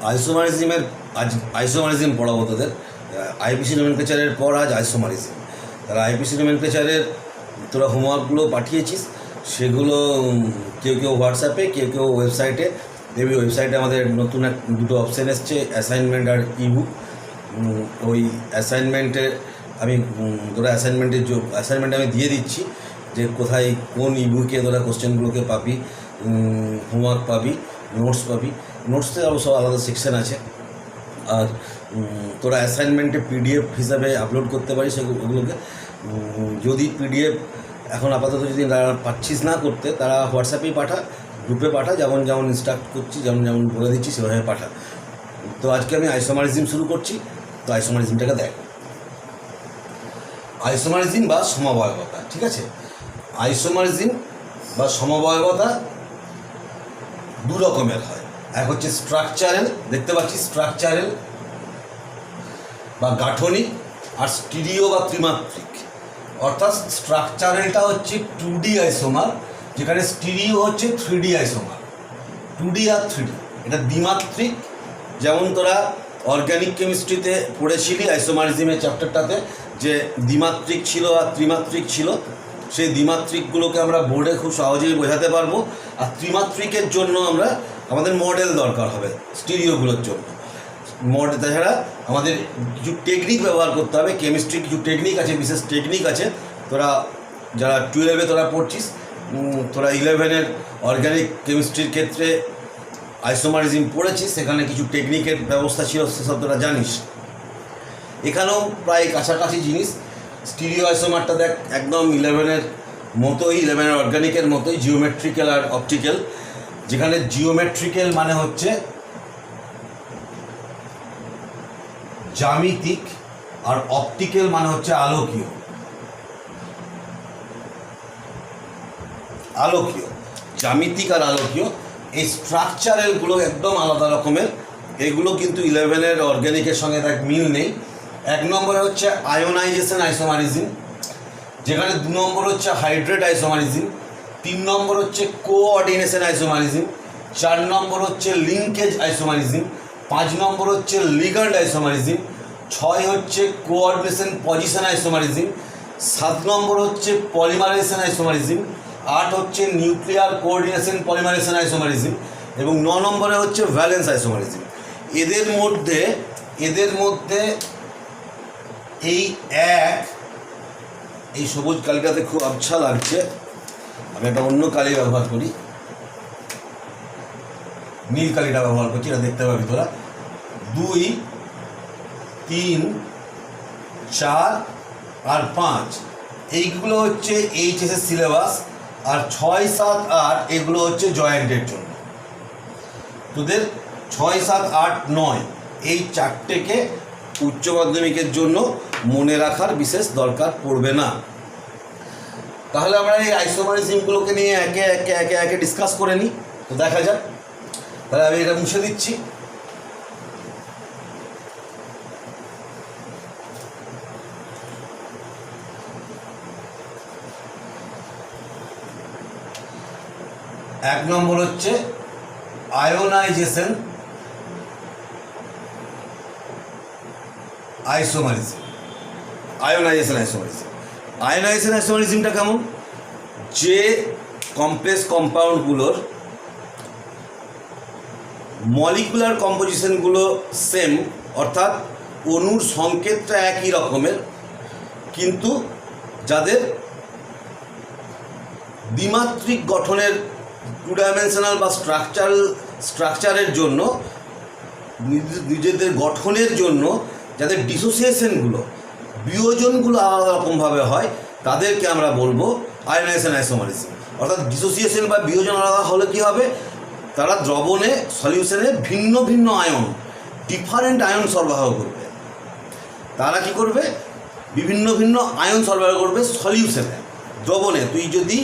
আইসোমারিজমের আজ আইসোমারিজম পড়াবো তোদের। আইপিসি নোমেনক্লেচারের পর আজ আইসোমারিজম। তারা আইপিসি নোমেনক্লেচারের তোরা হোমওয়ার্কগুলো পাঠিয়েছিস, সেগুলো কেউ কেউ হোয়াটসঅ্যাপে, কেউ কেউ ওয়েবসাইটে দেবী। ওয়েবসাইটে আমাদের নতুন দুটো অপশান এসছে, অ্যাসাইনমেন্ট আর ইবুক। ওই অ্যাসাইনমেন্টে আমি তোরা অ্যাসাইনমেন্ট আমি দিয়ে দিচ্ছি যে কোথায় কোন ইবুকে তোরা কোশ্চেনগুলোকে পাবি, হোমওয়ার্ক পাবি, নোটস পাবি। নোটসে অবশ্য আলাদা সেকশন আছে। আর তোরা অ্যাসাইনমেন্টে পিডিএফ হিসাবে আপলোড করতে পারিস ওগুলোকে। যদি পিডিএফ এখন আপাতত যদি পাচ্ছিস না করতে, তারা হোয়াটসঅ্যাপেই পাঠা, গ্রুপে পাঠা, যেমন যেমন ইনস্ট্রাক্ট করছি, যেমন যেমন বলে দিচ্ছি সেভাবে পাঠা। তো আজকে আমি আইসোমারিজম শুরু করছি। তো আইসোমারিজমটাকে দেখ। আইসোমারিজম বা সমবায়বতা, ঠিক আছে? আইসোমারিজম বা সমবায়বতা দু রকমের হয়। এক হচ্ছে স্ট্রাকচারাল, দেখতে পাচ্ছি স্ট্রাকচারাল বা গাঠনিক, আর স্টিরিও বা ত্রিমাত্রিক। অর্থাৎ স্ট্রাকচারালটা হচ্ছে 2D আইসোমার, যেখানে স্টিরিও হচ্ছে 3D আইসোমার। 2D আর 3D এটা দ্বিমাত্রিক। যেমন তোরা অর্গ্যানিক কেমিস্ট্রিতে পড়েছিলি আইসোমারিজমের চ্যাপ্টারটাতে, যে দ্বিমাত্রিক ছিল আর ত্রিমাত্রিক ছিল। সেই দ্বিমাত্রিকগুলোকে আমরা বোর্ডে খুব সহজেই বোঝাতে পারবো। আর ত্রিমাত্রিকের জন্য আমাদের মডেল দরকার হবে স্টিরিওগুলোর জন্য। তাছাড়া আমাদের কিছু টেকনিক ব্যবহার করতে হবে। কেমিস্ট্রির কিছু টেকনিক আছে, বিশেষ টেকনিক আছে। তোরা যারা 12-এ তোরা পড়ছিস, তোরা 11-এর অর্গ্যানিক কেমিস্ট্রির ক্ষেত্রে আইসোমারিজম পড়েছিস, সেখানে কিছু টেকনিকের ব্যবস্থা ছিল, সেসব তোরা জানিস। এখানেও প্রায় কাছাকাছি জিনিস। স্টিরিও আইসোমারটা দেখ একদম 11-এর মতোই, 11-এর অর্গ্যানিকের মতোই, জিওমেট্রিক্যাল আর অপটিক্যাল। যেখানে জিওমেট্রিক্যাল মানে হচ্ছে জ্যামিতিক, আর অপটিক্যাল মানে হচ্ছে আলোকীয়। জ্যামিতিক আর আলোকীয়, এই স্ট্রাকচারালগুলো একদম আলাদা রকমের। এগুলো কিন্তু 11-এর অর্গ্যানিকের সঙ্গে তার মিল নেই। 1 নম্বরে হচ্ছে আয়োনাইজেশন আইসোমারিজম, যেখানে 2 নম্বর হচ্ছে হাইড্রেট আইসোমারিজম, 3 নম্বর হচ্ছে কোঅর্ডিনেশন আইসোমারিজম, 4 নম্বর হচ্ছে লিঙ্কেজ আইসোমারিজম, 5 নম্বর হচ্ছে লিগ্যান্ড আইসোমারিজম, 6 হচ্ছে কোঅর্ডিনেশন পজিশন আইসোমারিজম, 7 নম্বর হচ্ছে পলিমারাইজেশন আইসোমারিজম, 8 হচ্ছে নিউক্লিয়ার কোঅর্ডিনেশন পলিমারাইজেশন আইসোমারিজম, এবং 9 নম্বরে হচ্ছে ভ্যালেন্স আইসোমারিজম। এদের মধ্যে এই সবুজ কালিটাতে খুব আচ্ছা লাগছে, আমি একটা অন্য কালি ব্যবহার করি, নীল কালিটা ব্যবহার করছি, এটা দেখতে পাবি তোরা। 2, 3, 4 আর 5 এইগুলো হচ্ছে এইচএসের সিলেবাস, আর 6, 7, 8 এগুলো হচ্ছে জয়েন্টের জন্য। তোদের 6, 7, 8, 9 এই 4টেকে উচ্চ মাধ্যমিকের জন্য মনে রাখার বিশেষ দরকার পড়বে না। তাহলে আমরা এই আইসোমারিজমগুলোকে নিয়ে একে ডিসকাস করে নিই। তো দেখা যাক। তাহলে আমি এটা মুছে দিচ্ছি। এক নম্বর হচ্ছে আয়োনাইজেশন আইসোমারিজম। আয়োনাইজেশন আইসোমারিজমটা কেমন? যে কমপ্লেক্স কম্পাউন্ডগুলোর মলিকুলার কম্পোজিশনগুলো সেম, অর্থাৎ অণুর সংকেতটা একই রকমের, কিন্তু যাদের দ্বিমাত্রিক গঠনের 2 ডাইমেনশনাল বা স্ট্রাকচারের জন্য, নিজেদের গঠনের জন্য যাদের ডিসোসিয়েশনগুলো, বিয়োজনগুলো আলাদা রকমভাবে হয়, তাদেরকে আমরা বলবো আয়োনাইজেশন আইসোমারিজম। অর্থাৎ ডিসোসিয়েশন বা বিয়োজন আলাদা হলে কী হবে? তারা দ্রবণে, সলিউশনে ভিন্ন ভিন্ন আয়ন, ডিফারেন্ট আয়ন সরবরাহ করবে। তারা কি করবে? বিভিন্ন ভিন্ন আয়ন সরবরাহ করবে সলিউশনে, দ্রবণে। তুই যদি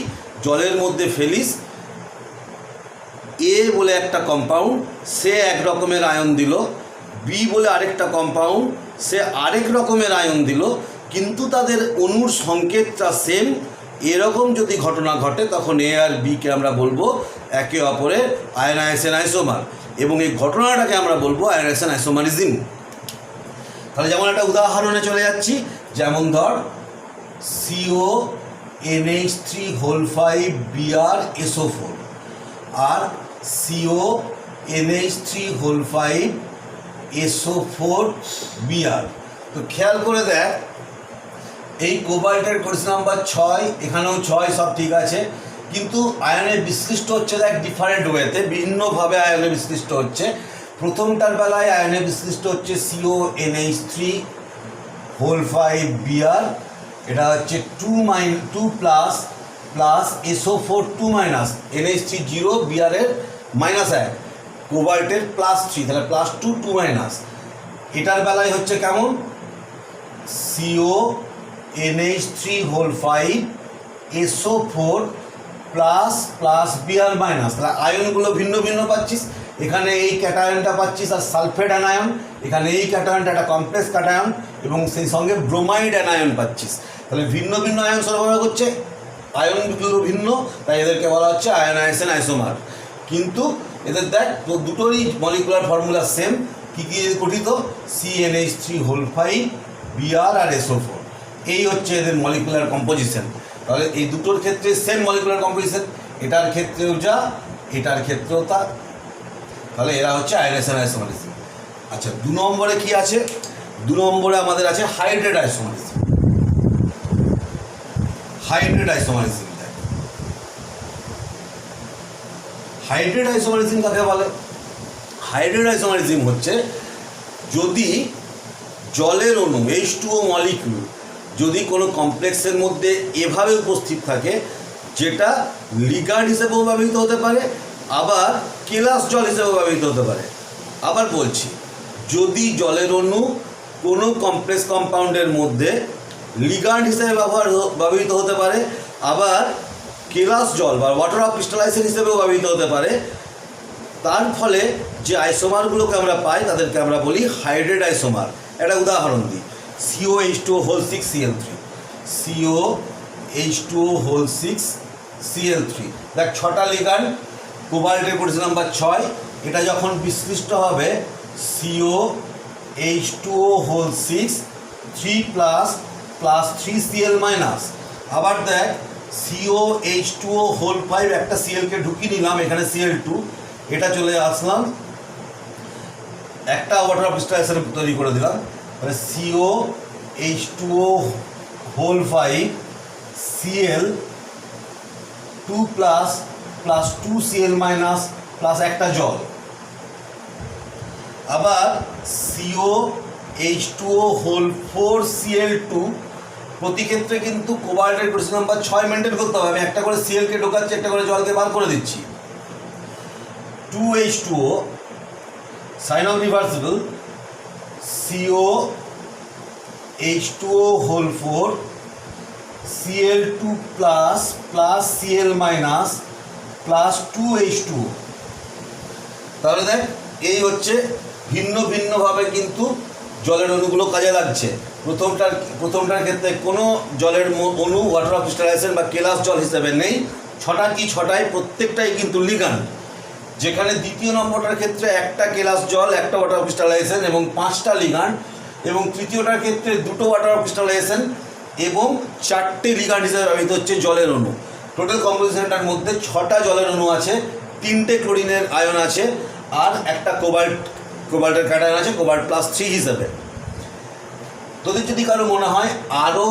জলের মধ্যে ফেলিস, এ বলে একটা কম্পাউন্ড, সে এক রকমের আয়ন দিল, বি বলে আরেকটা কম্পাউন্ড, সে আরেক রকমের আয়ন দিল, কিন্তু তাদের অণুর সংকেতটা সেম। এরকম যদি ঘটনা ঘটে, তখন এ আর বিকে আমরা বলবো একে অপরের আয়নাইজেশন আইসোমার, এবং এই ঘটনাটাকে আমরা বলবো আয়নাইজেশন আইসোমারিজম। তাহলে যেমন একটা উদাহরণে চলে যাচ্ছি, যেমন ধর CONH3(5)Br(SO4) আর CONH3(5)SO4)Br। তো খেয়াল করে দেখ, এই কোবাল্টের কোশ্চেন নাম্বার 6, এখানেও 6, সব ঠিক আছে, কিন্তু আয়নে বিশ্লিষ্ট হচ্ছে দেখ ডিফারেন্ট ওয়েতে, বিভিন্নভাবে আয়নে বিশ্লিষ্ট হচ্ছে। প্রথমটার বেলায় আয়নে বিশ্লিষ্ট হচ্ছে CONH3(5)Br, এটা হচ্ছে 2+ SO4 2-, NH3 0, Br এর -1, কোবাল্টের +3, তাহলে +2 2-। এটার বেলায় হচ্ছে কেমন, CONH3(5)SO4 ++ Br-, তাহলে আয়নগুলো ভিন্ন ভিন্ন পাচ্ছিস। এখানে এই ক্যাটায়নটা পাচ্ছিস আর সালফেট অ্যানায়ন, এখানে এই ক্যাটায়নটা একটা কমপ্লেক্স ক্যাটায়ন এবং সেই সঙ্গে ব্রোমাইড অ্যানায়ন পাচ্ছিস। তাহলে ভিন্ন ভিন্ন আয়ন সরবরাহ করছে, আয়নগুলো ভিন্ন, তাই এদেরকে বলা হচ্ছে আয়নাইজেশন আইসোমার। কিন্তু এদের দেখ দুটোরই মলিকুলার ফর্মুলা সেম। কী কী গঠিত, CNH3(5)Br আর SO4, এই হচ্ছে এদের মলিকুলার কম্পোজিশন। তাহলে এই দুটোর ক্ষেত্রে সেম মলিকুলার কম্পোজিশন, এটার ক্ষেত্রেও যা, এটার ক্ষেত্রেও তা। তাহলে এরা হচ্ছে আয়নাইজেশন আইসোমারিজম। আচ্ছা, 2 নম্বরে কি আছে? 2 নম্বরে আমাদের আছে hydrate isomerism. Hydrate isomerism, hydrate isomerism কাকে বলে? হাইড্রেট আইসোমারিজম হচ্ছে যদি জলের অণু H2O মলিকিউল যদি কোনো কমপ্লেক্সের মধ্যে এভাবে উপস্থিত থাকে, যেটা লিগ্যান্ড হিসেবেও ব্যবহৃত হতে পারে, আবার কেলাস জল হিসেবেও ব্যবহৃত হতে পারে। আবার বলছি, যদি জলের অণু কোনো কমপ্লেক্স কম্পাউন্ডের মধ্যে লিগ্যান্ড হিসেবে ব্যবহৃত হতে পারে, আবার কেলাস জল বা ওয়াটার অফ ক্রিস্টালাইজেশন হিসেবেও ব্যবহৃত হতে পারে, তার ফলে যে আইসোমারগুলোকে আমরা পাই তাদেরকে আমরা বলি হাইড্রেট আইসোমার। একটা উদাহরণ দিই, COH2O6Cl3, COH2O6Cl3, দেখ 6টা লিগ্যান্ড, কোবাল্টের কোশ্চেন নাম্বার 6, এটা যখন বিশ্লিষ্ট হবে COH2O6 3+ +3Cl-। আবার দেখ COH2O5, একটা Cl-কে ঢুকিয়ে নিলাম, এখানে Cl2, এটা চলে আসলাম, একটা ওয়াটার ক্রিস্টালাইজেশন তৈরি করে দিলাম, তাহলে COH2O5 Cl2+ +2Cl- একটা জল। আবার COH2O4Cl2, প্রতি ক্ষেত্রে কিন্তু কোবাল্টের কোশ্চেন নাম্বার 6 মেনটেন করতে হবে। আমি একটা করে Cl-কে ঢোকাচ্ছি, একটা করে জলকে বার করে দিচ্ছি। 2H2O sign of reversible, COH2O4 Cl2+ +Cl- +2H2O। তাহলে দেখ, এই হচ্ছে ভিন্ন ভিন্নভাবে কিন্তু জলের অণুগুলো কাজে লাগছে। প্রথমটার ক্ষেত্রে কোনো জলের অণু ওয়াটার অফ ক্রিস্টালাইজেশন বা কেলাস জল হিসেবে নেই, 6টা কি 6টাই প্রত্যেকটাই কিন্তু লিগ্যান্ড। যেখানে দ্বিতীয় নম্বরটার ক্ষেত্রে একটা কেলাস জল, একটা ওয়াটার অফ ক্রিস্টালাইজেশন এবং 5টা লিগ্যান্ড, এবং তৃতীয়টার ক্ষেত্রে 2টো ওয়াটার অফ ক্রিস্টালাইজেশন এবং 4টে লিগ্যান্ড হিসেবে ব্যবহৃত হচ্ছে জলের অণু। টোটাল কম্পোজিশনটার মধ্যে 6টা জলের অণু আছে, 3টে ক্লোরিনের আয়ন আছে, আর একটা কোবাল্টের ক্যাটায়ন আছে কোবাল্ট +3 হিসেবে। তোদের যদি কারো মনে হয় আরও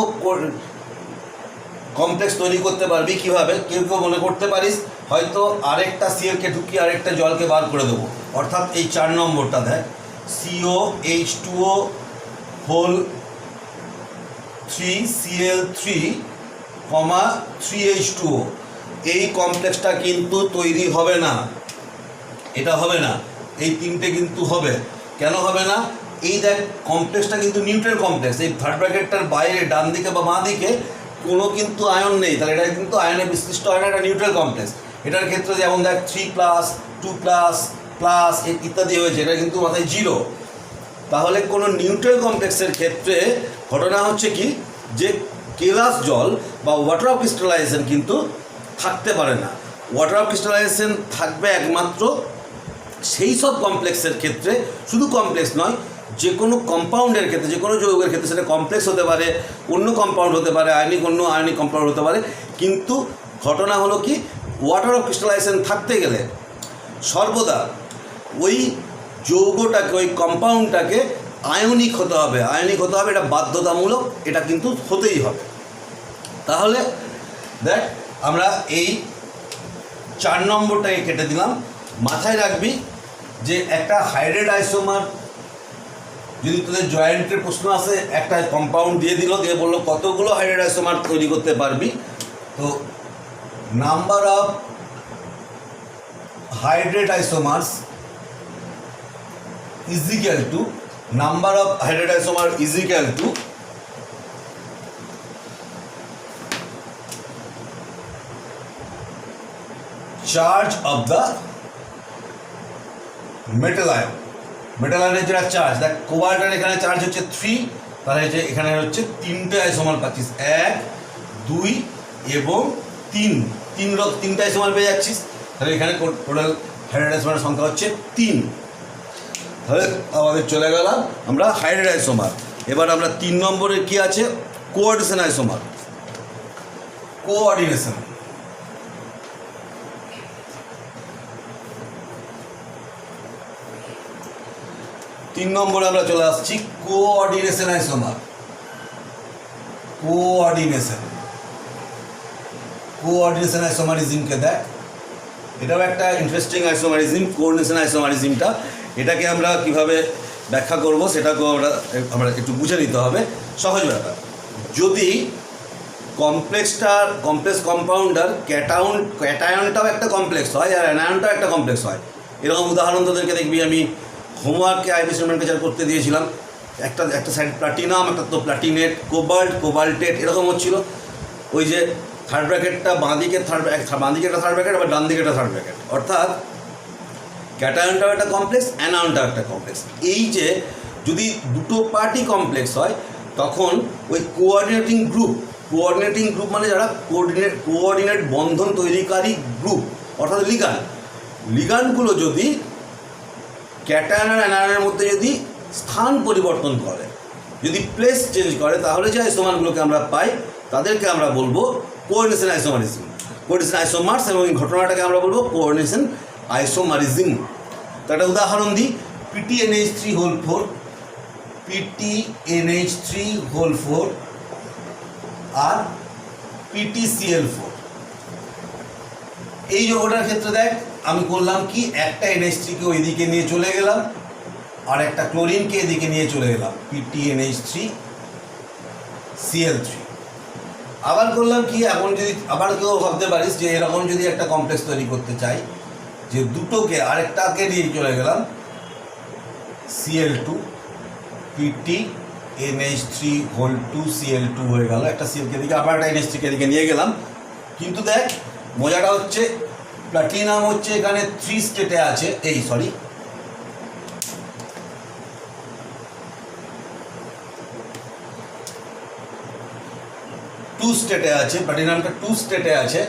কমপ্লেক্স তৈরি করতে পারবি কীভাবে, কেউ কেউ মনে করতে পারিস হয়তো আরেকটা Cl-কে ঢুকিয়ে আরেকটা জলকে বার করে দেবো। অর্থাৎ এই 4 নম্বরটা দেখ, COH2O3Cl3, 3H2O, এই কমপ্লেক্সটা কিন্তু তৈরি হবে না, এটা হবে না, এই 3টে কিন্তু হবে। কেন হবে না? এই দেখ, কমপ্লেক্সটা কিন্তু নিউট্রাল কমপ্লেক্স, এই থার্ড ব্র্যাকেটটার বাইরে ডান দিকে বা বাঁ দিকে কোনো কিন্তু আয়ন নেই, তাহলে এটা কিন্তু আয়নে বিশ্লিষ্ট হয় না, এটা নিউট্রাল কমপ্লেক্স। এটার ক্ষেত্রে যেমন দেখ 3+, 2+, ইত্যাদি হয়েছে, এটা কিন্তু মাথায় 0। তাহলে কোনো নিউট্রাল কমপ্লেক্সের ক্ষেত্রে ঘটনা হচ্ছে কি, যে কেলাস জল বা ওয়াটার অফ ক্রিস্টালাইজেশন কিন্তু থাকতে পারে না। ওয়াটার অফ ক্রিস্টালাইজেশন থাকবে একমাত্র সেই সব কমপ্লেক্সের ক্ষেত্রে, শুধু কমপ্লেক্স নয়, যে কোনো কম্পাউন্ডের ক্ষেত্রে, যে কোনো যৌগের ক্ষেত্রে, সেটা কমপ্লেক্স হতে পারে, অন্য কম্পাউন্ড হতে পারে, আয়নিক অন্য আয়নিক কম্পাউন্ড হতে পারে। কিন্তু ঘটনা হলো কি, ওয়াটার অফ ক্রিস্টালাইজেশন থাকতে গেলে সর্বদা ওই যৌগটাকে, ওই কম্পাউন্ডটাকে আয়নিক হতে হবে, আয়নিক হতে হবে, এটা বাধ্যতামূলক, এটা কিন্তু হতেই হবে। তাহলে দেখ আমরা এই 4 নম্বরটাকে কেটে দিলাম। মাথায় রাখবি যে একটা হাইড্রেট আইসোমার, যদি তোদের জয়েন্টের প্রশ্ন আসে, একটা কম্পাউন্ড দিয়ে দিল, দিয়ে বললো কতগুলো হাইড্রেট আইসোমার তৈরি করতে পারবি, তো number of hydrate isomers is equal to, number of hydrate isomer is equal to charge of the metal ion. Metal আয়নের যেটা চার্জ, দেখ কোবাল্টের এখানে চার্জ হচ্ছে 3, তাহলে হচ্ছে এখানে হচ্ছে 3টে আইসোমার পাচ্ছিস, 1, 2 এবং 3, তিনটে আইসোমার পেয়ে যাচ্ছিস। তাহলে এখানে টোটাল হাইড্রেট আইসোমারের সংখ্যা হচ্ছে 3। তাহলে আমাদের চলে গেলাম আমরা হাইড্রেট আইসোমার। এবার আমরা 3 নম্বরে কি আছে, কোঅর্ডিনেশন আইসোমার। কোঅর্ডিনেশন, তিন নম্বরে আমরা চলে আসছি কোঅর্ডিনেশন আইসোমার। কোঅর্ডিনেশন আইসোমারিজমকে দেখ, এটাও একটা ইন্টারেস্টিং আইসোমারিজম, কোঅর্ডিনেশন আইসোমারিজমটা। এটাকে আমরা কিভাবে ব্যাখ্যা করব সেটাকেও আমরা একটু বুঝে নিতে হবে। সহজ ব্যাপার, যদি কমপ্লেক্স কম্পাউন্ডার ক্যাটায়নটাও একটা কমপ্লেক্স হয় আর অ্যানায়নটাও একটা কমপ্লেক্স হয়, এরকম উদাহরণ তোদেরকে দেখবি আমি হোমওয়ার্কে আইবি মেনমেনচার করতে দিয়েছিলাম। একটা সাইড প্লাটিনাম, একটা তো প্লাটিনেট, কোবাল্টেট এরকম হচ্ছিল। ওই যে থার্ড ব্র্যাকেটটা বাঁদিকে একটা থার্ড ব্র্যাকেট, আবার ডান দিকে একটা থার্ড ব্র্যাকেট, অর্থাৎ ক্যাটায়নটাও একটা কমপ্লেক্স, অ্যানায়নটাও একটা কমপ্লেক্স। এই যে যদি দুটো পার্টি কমপ্লেক্স হয়, তখন ওই কোঅর্ডিনেটিং গ্রুপ মানে যারা কোঅর্ডিনেট বন্ধন তৈরিকারী গ্রুপ, অর্থাৎ লিগানগুলো যদি ক্যাটায়ন আর অ্যানায়নের মধ্যে যদি স্থান পরিবর্তন করে, যদি প্লেস চেঞ্জ করে, তাহলে যে আইসোমারগুলোকে আমরা পাই তাদেরকে আমরা বলবো কোঅর্ডিনেশন আইসোমারিজম, কোঅর্ডিনেশন আইসোমার্স, এবং এই ঘটনাটাকে আমরা বলবো কোঅর্ডিনেশন আইসোমারিজম। তো একটা উদাহরণ দিই, PTNH3 আর PTCl4, এই যৌগটার ক্ষেত্রে দেখ আমি করলাম কি, একটা NH3কে ওইদিকে নিয়ে চলে গেলাম আর একটা ক্লোরিনকে এদিকে নিয়ে চলে গেলাম, PTNH3Cl3। আবার করলাম কি, এখন যদি আবার কেউ ভাবতে পারিস যে এরকম যদি একটা কমপ্লেক্স তৈরি করতে চাই, যে দুটোকে আরেকটাকে নিয়ে চলে গেলাম, Cl2 PTNH3(2)Cl2 হয়ে গেল, একটা সিএলকে দিকে, আবার একটা NH3কে দিকে নিয়ে গেলাম। কিন্তু দেখ মজাটা হচ্ছে, প্লাটিনাম হচ্ছে এখানে 3 স্টেটে আছে, 2 স্টেটে আছে, প্লাটিনামটা 2 স্টেটে আছে,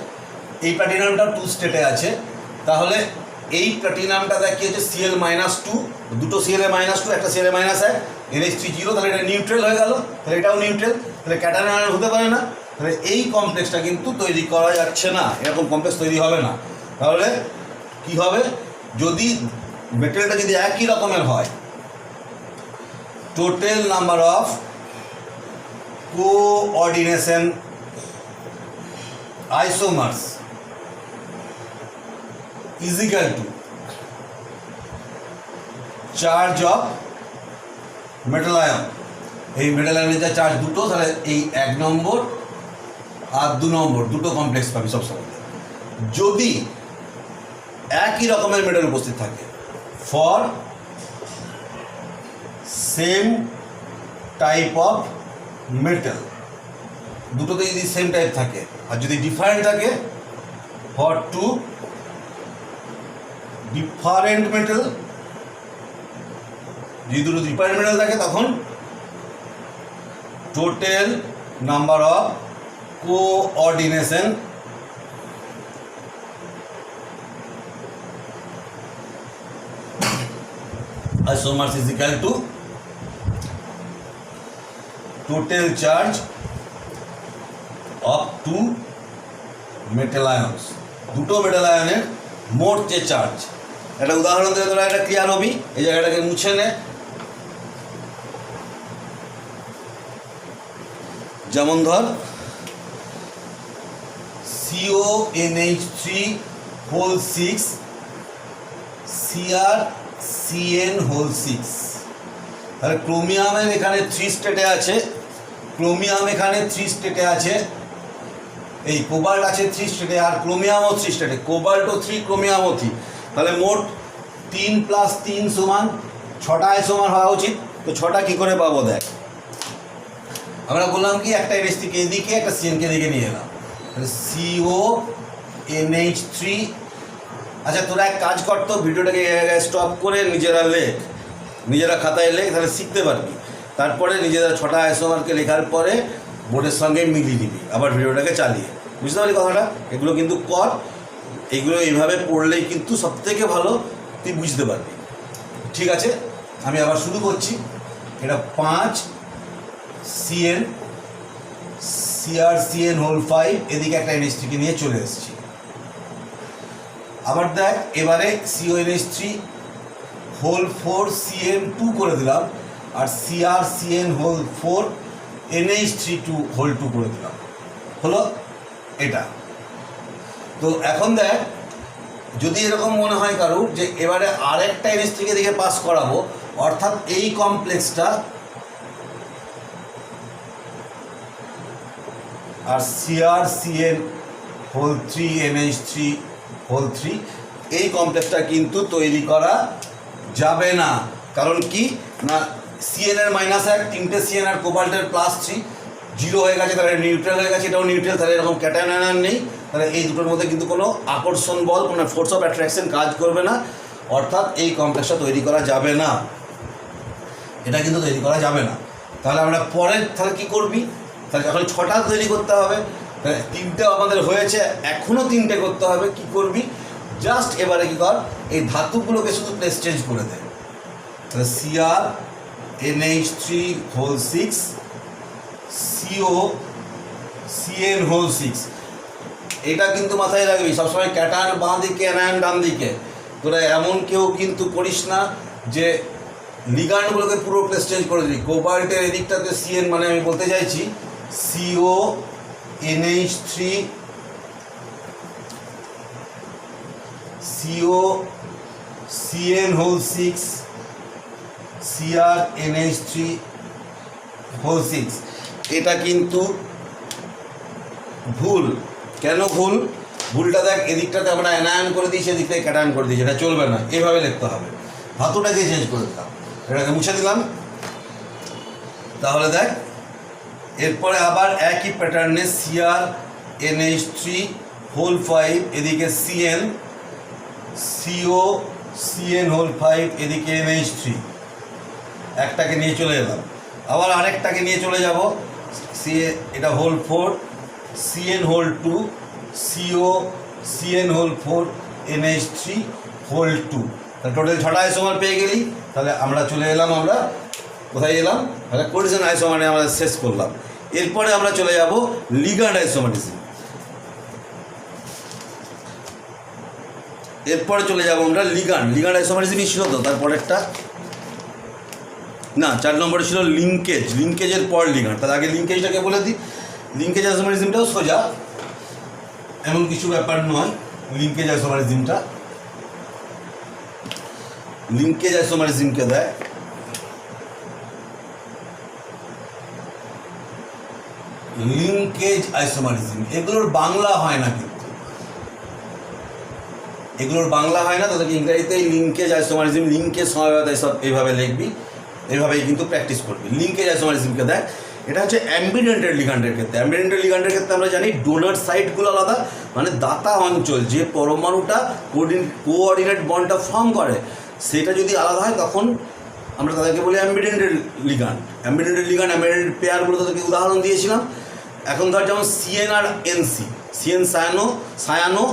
এই প্লাটিনামটা 2 স্টেটে আছে। তাহলে এই প্লাটিনামটা দেখি হচ্ছে Cl-2, দুটো Cl-2, একটা Cl-1, NH3 0, তাহলে এটা নিউট্রাল হয়ে গেল, তাহলে এটাও নিউট্রাল, তাহলে ক্যাটায়ন হতে পারে না, তাহলে এই কমপ্লেক্সটা কিন্তু তৈরি করা যাচ্ছে না, এরকম কমপ্লেক্স তৈরি হবে না। তাহলে কি হবে, যদি মেটেরিয়ালটা যদি একই রকমের হয়, total number of coordination isomers is equal to charge of metal ion. এই মেটাল আয়নের যা চার্জ দুটো, তাহলে এই 1 নম্বর আর 2 নম্বর দুটো কমপ্লেক্স পাবি সবসময়। যদি একই রকমের মেটাল উপস্থিত থাকে, for same type of metal, দুটোতে যদি সেম টাইপ থাকে, আর যদি ডিফারেন্ট থাকে, ফর 2 ডিফারেন্ট মেটাল, যদি দুটো ডিফারেন্ট মেটাল থাকে, তখন total number of coordination isomers is equal to total charge of two metal ions, দুটো মেটাল আয়নের মোট যে চার্জ। একটা উদাহরণ দিয়ে তোরা এটা ক্লিয়ার হবি। এই জায়গাটাকে মুছে নে। যেমন ধর CONH3 CrCN6, তাহলে ক্রোমিয়ামের এখানে 3 স্টেটে আছে, ক্রোমিয়াম এখানে 3 স্টেটে আছে, এই কোবাল্ট আছে 3 স্টেটে, আর ক্রোমিয়ামও 3 স্টেটে, কোবাল্টও 3 ক্রোমিয়ামও 3, তাহলে মোট 3 + 3 = 6টা আইসোমার হওয়া উচিত। তো 6টা কী করে পাবো দেখ, আমরা বললাম কি একটা NH3 এদিকে একটা CN এদিকে নিয়ে এলাম, তাহলে CONH3। আচ্ছা তোরা এক কাজ কর তো, ভিডিওটাকে স্টপ করে নিজেরা লেখ, নিজেরা খাতায় লেখ, তাহলে শিখতে পারবি। তারপরে নিজেরা 6টা আইসোমারকে লেখার পরে বোর্ডের সঙ্গে মিলিয়ে দিবি, আবার ভিডিওটাকে চালিয়ে। বুঝতে পারলি কথাটা? এগুলো কিন্তু কর, এগুলো এইভাবে পড়লেই কিন্তু সবথেকে ভালো তুই বুঝতে পারবি। ঠিক আছে, আমি আবার শুরু করছি। এটা 5 CN CrCN5, এদিকে একটা NH3 নিয়ে চলে এসেছি। আবার দেখ এবারে CONH3 CN2 করে দিলাম, আর CrCN4 NH3 করে দিলাম, হলো এটা। তো এখন দেখ, যদি এরকম মনে হয় কারুর যে এবারে আরেকটা NH3 দিকে পাস করাবো, অর্থাৎ এই কমপ্লেক্সটা আর CrCN3 NH3 এই কমপ্লেক্সটা কিন্তু তৈরি করা যাবে না। কারণ কি না, CN এর -1, 3টে CN আর কোবাল্টের +3, 0 হয়ে গেছে, তাহলে নিউট্রাল হয়ে গেছে, এটাও নিউট্রাল, তাহলে এরকম ক্যাটায়ন আয়ন নেই, তাহলে এই দুটোর মধ্যে কিন্তু কোনো আকর্ষণ বল, কোনো ফোর্স অফ অ্যাট্রাকশন কাজ করবে না, অর্থাৎ এই কমপ্লেক্সটা তৈরি করা যাবে না, এটা কিন্তু তৈরি করা যাবে না। তাহলে আমরা পরের তাহলে কী করবি, তাহলে যখন 6টা তৈরি করতে হবে, তাহলে 3টে আমাদের হয়েছে, এখনও 3টে করতে হবে। কি করবি, জাস্ট এবারে কী কর, এই ধাতুগুলোকে শুধু প্লেস চেঞ্জ করে দে। তাহলে CrNH3 COCN6, এটা কিন্তু মাথায় রাখবি সবসময়, ক্যাটায়ন বাঁ দিকে, অ্যানায়ন ডান দিকে। তোরা এমন কেউ কিন্তু করিস না যে লিগান্ডগুলোকে পুরো প্লেস চেঞ্জ করে দিবি। কোবাল্টের এদিকটাতে CN, মানে আমি বলতে চাইছি CONH3 COCN6 CrNH3, এটা কিন্তু ভুল। কেন ভুল? ভুলটা দেখ, এদিকটাতে আমরা অ্যানায়ন করে দিয়েছি, এদিকটাকে ক্যাটায়ন করে দিয়েছি, এটা চলবে না, এভাবে লিখতে হবে। ধাতুটাকে চেঞ্জ করে দিলাম, এটাকে মুছে দিলাম। তাহলে দেখ এরপরে আবার একই প্যাটার্নে CrNH3 এদিকে CN, COCN5 এদিকে NH3, একটাকে নিয়ে চলে এলাম, আবার আরেকটাকে নিয়ে চলে যাব, এটা হোল4 CN2 COCN4 NH3 টোটাল 6টা আইসোমার পেয়ে গেলি। তাহলে আমরা চলে এলাম, আমরা কোথায় এলাম, তাহলে কোরিজেন আইসোমারে আমরা শেষ করলাম। এরপরে আমরা চলে যাব লিগ্যান্ড আইসোমারিজম। এরপরে চলে যাব আমরা লিগ্যান্ড আইসোমারিজমই ছিল তো তারপরেরটা, না 4 নম্বরে ছিল লিঙ্কেজের পর লিগ্যান্ড। তার আগে লিঙ্কেজটাকে বলে দিই। লিঙ্কেজ আইসোমারিজমটাও সোজা, এমন কিছু ব্যাপার নয়। লিঙ্কেজ আইসোমারিজমকে দেয় লিঙ্কেজ আইসোমারিজম। এগুলোর বাংলা হয় না, কিন্তু এগুলোর বাংলা হয় না, তাদেরকে ইংরেজিতে লিঙ্কেজ আইসোমারিজম, লিঙ্কেজ সমবায়তা, এসব এইভাবে লিখবি, এইভাবেই কিন্তু প্র্যাকটিস করবি। লিঙ্কেজ আইসোমারিজমকে দেখ, এটা হচ্ছে অ্যাম্বিডেন্টেড লিগ্যান্ডের ক্ষেত্রে। অ্যাম্বিডেন্টেড লিগ্যান্ডের ক্ষেত্রে আমরা জানি ডোনার সাইটগুলো আলাদা, মানে দাতা অঞ্চল, যে পরমাণুটা কোঅর্ডিনেট বন্ডটা ফর্ম করে, সেটা যদি আলাদা হয় তখন আমরা তাদেরকে বলি অ্যাম্বিডেন্টেড লিগ্যান্ড। অ্যাম্বিডেন্টেড পেয়ারগুলো তাদেরকে উদাহরণ দিয়েছিলাম। এখন ধর যেমন CN আর NC, CN সায়ানো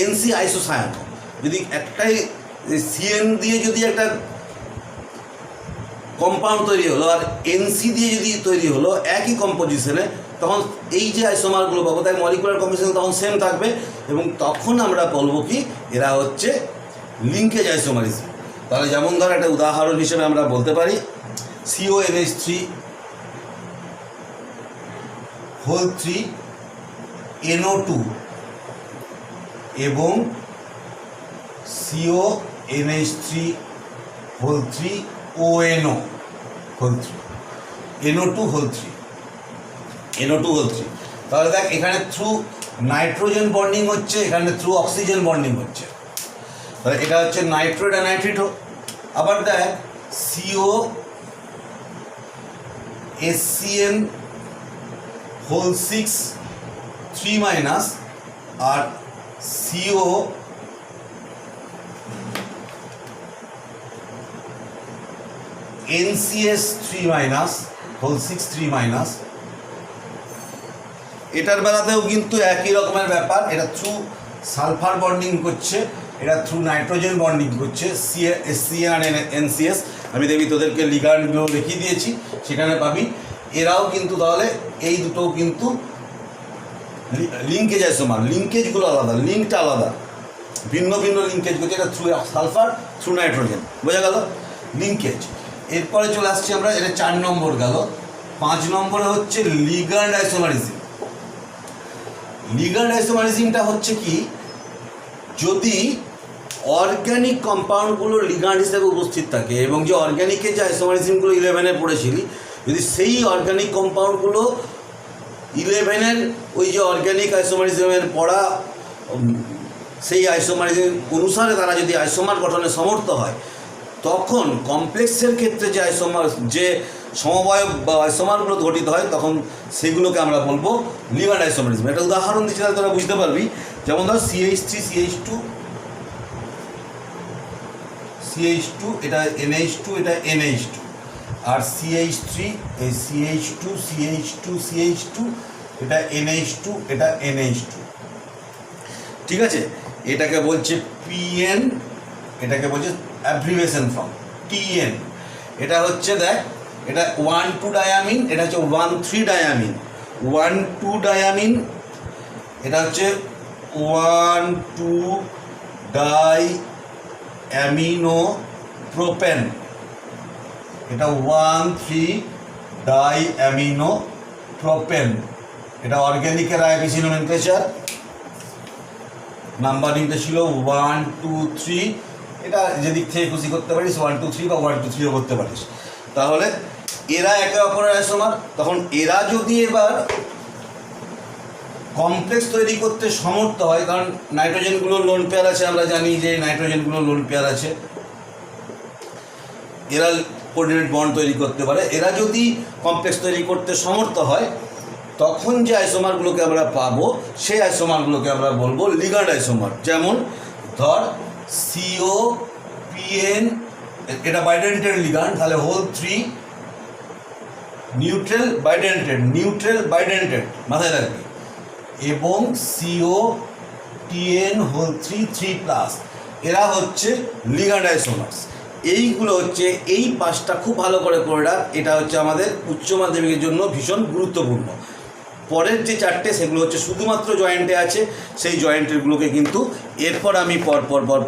NC আইসোসায়ানো, যদি একটাই CN দিয়ে যদি একটা কম্পাউন্ড তৈরি হলো আর এনসি দিয়ে যদি তৈরি হলো একই কম্পোজিশনে, তখন এই যে আইসোমারগুলো পাবো তাই মলিকুলার কম্পোজিশন তখন সেম থাকবে, এবং তখন আমরা বলবো কি এরা হচ্ছে লিঙ্কেজ আইসোমারিজম। তাহলে যেমন ধর একটা উদাহরণ হিসেবে আমরা বলতে পারি CONH3 হোল 3 NO2 এবং CONH3 whole 3 ONO whole 3 NO2 whole 3 NO2 whole 3। তাহলে দেখ এখানে থ্রু নাইট্রোজেন বন্ডিং হচ্ছে, এখানে থ্রু অক্সিজেন বন্ডিং হচ্ছে, তাহলে এটা হচ্ছে নাইট্রো এটা নাইট্রিটো। আবার দেখ COHCN হোল 6 3 মাইনাস আর NCS 3 মাইনাস হোল 6 3 মাইনাস। এটার বেলাতেও কিন্তু একই রকমের ব্যাপার, এটা থ্রু সালফার বন্ডিং করছে, এটা থ্রু নাইট্রোজেন বন্ডিং করছে SCN আর NCS। আমি দেখবি তোদেরকে লিগান্ডগুলো দেখিয়ে দিয়েছি, সেখানে পাবি। এরাও কিন্তু তাহলে এই দুটো কিন্তু লিঙ্কেজ আইসোমার, লিঙ্কেজগুলো আলাদা, লিঙ্কটা আলাদা, ভিন্ন ভিন্ন লিঙ্কেজ করছে। এটা থ্রু সালফার থ্রু নাইট্রোজেন, বোঝা গেল লিঙ্কেজ। এরপরে চলে আসছি আমরা, এটা 4 নম্বর গেল। 5 নম্বরে হচ্ছে লিগ্যান্ড আইসোমারিজম। লিগ্যান্ড আইসোমারিজমটা হচ্ছে কি, যদি অর্গ্যানিক কম্পাউন্ডগুলো লিগ্যান্ড হিসেবে উপস্থিত থাকে, এবং যে অর্গ্যানিকের যে আইসোমারিজমগুলো 11-এ পড়েছিলি, যদি সেই অর্গ্যানিক কম্পাউন্ডগুলো 11-এর ওই যে অর্গ্যানিক আইসোমারিজমের পড়া সেই আইসোমারিজম অনুসারে তারা যদি আইসোমার গঠনে সমর্থ হয়, তখন কমপ্লেক্সের ক্ষেত্রে যে আইসোমার যে সমবায় বা আইসোমারগুলো গঠিত হয়, তখন সেগুলোকে আমরা বলবো লিগ্যান্ড আইসোমারিজম। একটা উদাহরণ দিচ্ছি তাহলে তোরা বুঝতে পারবি। যেমন ধর CH2 এটা NH2 এটা NH2, আর CH3 এই CH2 এটা NH2 এটা NH2, ঠিক আছে। এটাকে বলছে PN, এটাকে বলছে অ্যাব্রিভিয়েশন ফর্ম TN। এটা হচ্ছে দেখ, এটা 1,2 ডায়ামিন, এটা হচ্ছে 1,3 ডায়ামিন, 1,2 ডায়ামিন, এটা হচ্ছে 1,2 ডাই অ্যামিনো প্রোপেন, এটা 1,3 ডাই অ্যামিনো প্রোপেন। এটা অর্গ্যানিকের আইপিসি নোমেনক্লেচার, নাম্বারিংটা ছিল 1 2 3। এটা যেদিক থেকে খুশি করতে পারিস 1 2 3 বা 1 2 3ও করতে পারিস। তাহলে এরা একে অপরের আইসোমার। তখন এরা যদি এবার কমপ্লেক্স তৈরি করতে সমর্থ হয়, কারণ নাইট্রোজেনগুলো লোন পেয়ার আছে, আমরা জানি যে নাইট্রোজেনগুলো লোন পেয়ার আছে, এরা কোঅর্ডিনেট বন্ড তৈরি করতে পারে। এরা যদি কমপ্লেক্স তৈরি করতে সমর্থ হয়, তখন যে আইসোমারগুলোকে আমরা পাবো সেই আইসোমারগুলোকে আমরা বলবো লিগ্যান্ড আইসোমার। যেমন ধর COPN, এটা বাইডেন্টেড লিগ্যান্ড, তাহলে হোল 3 নিউট্রাল বাইডেন্টেড মাথায় রাখবি, এবং COTN হোল 3 এরা হচ্ছে লিগ্যান্ড আইসোমার্স। এইগুলো হচ্ছে, এই 5টা খুব ভালো করে পড়ে রাখ, এটা হচ্ছে আমাদের উচ্চ মাধ্যমিকের জন্য ভীষণ গুরুত্বপূর্ণ। পরের যে 4টে সেগুলো হচ্ছে শুধুমাত্র জয়েন্টে আছে, সেই জয়েন্টেরগুলোকে কিন্তু এরপর আমি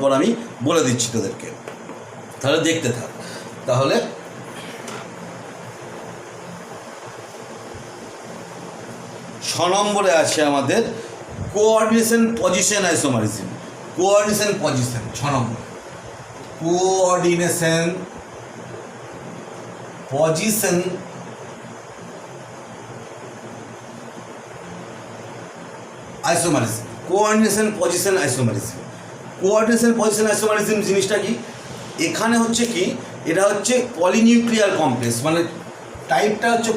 পর আমি বলে দিচ্ছি তোদেরকে, তাহলে দেখতে থাক। তাহলে 6 নম্বরে আছে আমাদের coordination position isomerism. Coordination position 6 নম্বর, coordination position isomerism. Coordination position isomerism জিনিসটা কি, এখানে হচ্ছে কি, এটা হচ্ছে পলিনিউক্লিয়ার কমপ্লেক্স, মানে টাইপটা হচ্ছে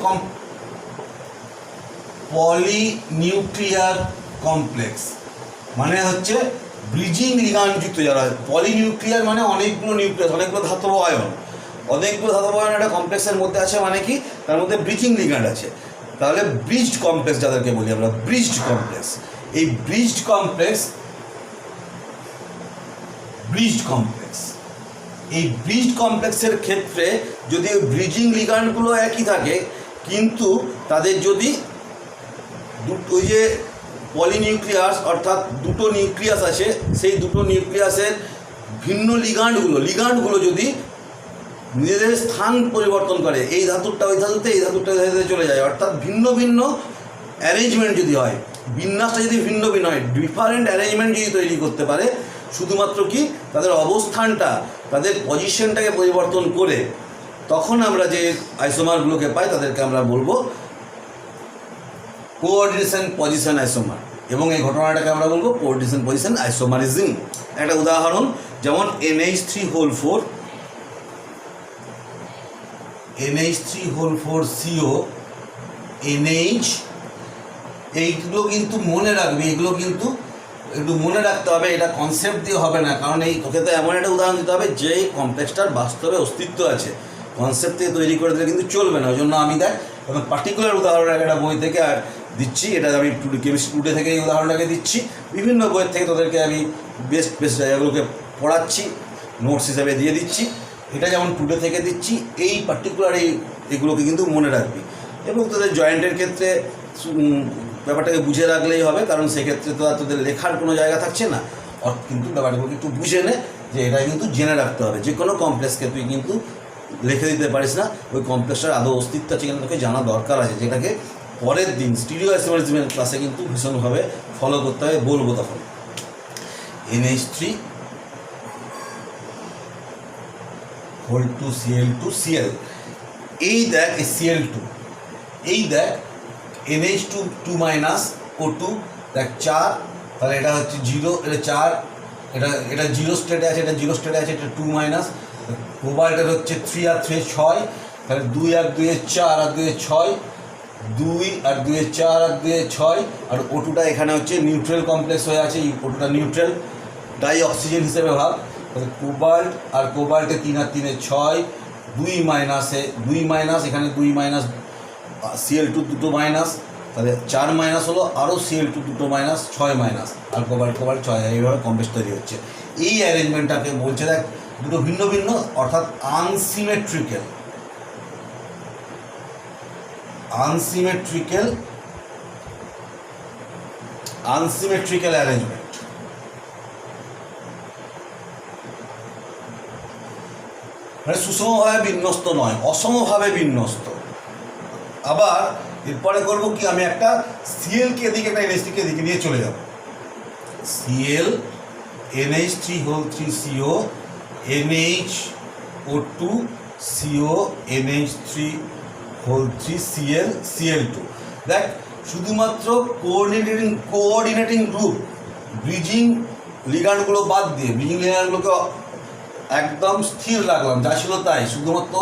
পলিনিউক্লিয়ার কমপ্লেক্স, মানে হচ্ছে ব্রিজিং লিগ্যান্ডযুক্ত যারা। পলিনিউক্লিয়ার মানে অনেকগুলো নিউক্লিয়াস, অনেকগুলো ধাতব আয়ন, একটা কমপ্লেক্সের মধ্যে আছে, মানে কি তার মধ্যে ব্রিজিং লিগ্যান্ড আছে। তাহলে ব্রিজড কমপ্লেক্স যাদেরকে বলি আমরা, ব্রিজড কমপ্লেক্স। এই ব্রিজড কমপ্লেক্স এই ব্রিজ কমপ্লেক্সের ক্ষেত্রে যদি ওই ব্রিজিং লিগান্ডগুলো একই থাকে, কিন্তু তাদের যদি ওই যে পলিনিউক্লিয়াস অর্থাৎ দুটো নিউক্লিয়াস আছে, সেই দুটো নিউক্লিয়াসের ভিন্ন লিগান্ডগুলো যদি নিজেদের স্থান পরিবর্তন করে, এই ধাতুরটা ওই ধাতুতে, এই ধাতুরটা ওই ধাতুতে চলে যায়, অর্থাৎ ভিন্ন ভিন্ন অ্যারেঞ্জমেন্ট যদি হয়, বিন্যাসটা যদি ভিন্ন ভিন্ন হয়, ডিফারেন্ট অ্যারেঞ্জমেন্ট যদি তৈরি করতে পারে, শুধুমাত্র কি তাদের অবস্থানটা, তাদের পজিশনটাকে পরিবর্তন করে, তখন আমরা যে আইসোমারগুলোকে পাই তাদেরকে আমরা বলবো কোঅর্ডিনেশন পজিশন আইসোমার, এবং এই ঘটনাটাকে আমরা বলবো কোঅর্ডিনেশন পজিশন আইসোমারিজম। একটা উদাহরণ যেমন NH3 CO NH, এইগুলো কিন্তু মনে রাখবে, এগুলো কিন্তু একটু মনে রাখতে হবে, এটা কনসেপ্ট দিয়ে হবে না, কারণ এই তোকে তো এমন একটা উদাহরণ দিতে হবে যে কমপ্লেক্সটার বাস্তবে অস্তিত্ব আছে, কনসেপ্ট থেকে তৈরি করে দিলে কিন্তু চলবে না। ওই জন্য আমি এখন পার্টিকুলার উদাহরণ একটা বই থেকে আর দিচ্ছি, এটা আমি কেমিস্ট্রি টুডে থেকে এই উদাহরণটাকে দিচ্ছি, বিভিন্ন বইয়ের থেকে তোদেরকে আমি বেস্ট জায়গাগুলোকে পড়াচ্ছি, নোটস হিসাবে দিয়ে দিচ্ছি। এটা যেমন টুডে থেকে দিচ্ছি, এই পার্টিকুলার এগুলোকে কিন্তু মনে রাখবি, এবং তোদের জয়েন্টের ক্ষেত্রে ব্যাপারটাকে বুঝে রাখলেই হবে, কারণ সেক্ষেত্রে তো আর তোদের লেখার কোনো জায়গা থাকছে না, কিন্তু ব্যাপারগুলোকে একটু বুঝে নে যে এটা কিন্তু জেনে রাখতে হবে। যে কোনো কমপ্লেক্সকে তুই কিন্তু লিখে দিতে পারিস না, ওই কমপ্লেক্সটার আদৌ অস্তিত্ব আছে কিনা তোকে জানা দরকার আছে, যেটাকে পরের দিন স্টিরিও আইসোমারিজমের ক্লাসে কিন্তু ভীষণভাবে ফলো করতে হবে, বলবো তখন। NH3 এই দেখ Cl2, এই দেখ NH2 O2, দেখ 4, তাহলে এটা হচ্ছে 0, এটা 4, এটা 0 স্টেটে আছে, এটা 0 স্টেটে আছে, এটা 2 কোবাল্টের হচ্ছে 3 আর 3 6, তাহলে 2 আর 2 4 আর 2 6, 2 আর 2 4 আর 2 6, আর O2টা এখানে হচ্ছে নিউট্রাল কমপ্লেক্স হয়ে আছে, এই O2টা নিউট্রাল ডাই অক্সিজেন হিসেবে ভাব, তাহলে কোবাল্ট আর কোবাল্টে 3 আর 3 6, 2 এখানে 2 Cl2 দুটো মাইনাস, তাহলে 4 হলো, আরও Cl2 দুটো মাইনাস, 6 আর কোবাল্ট 6, এইভাবে কমপ্লেক্স তৈরি হচ্ছে। এই অ্যারেঞ্জমেন্টটাকে বলছে দেখ দুটো ভিন্ন ভিন্ন অর্থাৎ আনসিমেট্রিক্যাল অ্যারেঞ্জমেন্ট। মানে সুষমভাবে বিন্যস্ত নয়, অসমভাবে বিন্যস্ত। আবার এরপরে করবো কি, আমি একটা Cl-কে এদিকে, একটা NH3 কে এদিকে নিয়ে চলে যাব। Cl NH3 NH2 CO NH3 Cl2। দেখ শুধুমাত্র কোঅর্ডিনেটিং গ্রুপ, ব্রিজিং লিগান্ডগুলো বাদ দিয়ে, ব্রিজিং লিগান্ডগুলোকে একদম স্থির রাখলাম, যা ছিল তাই, শুধুমাত্র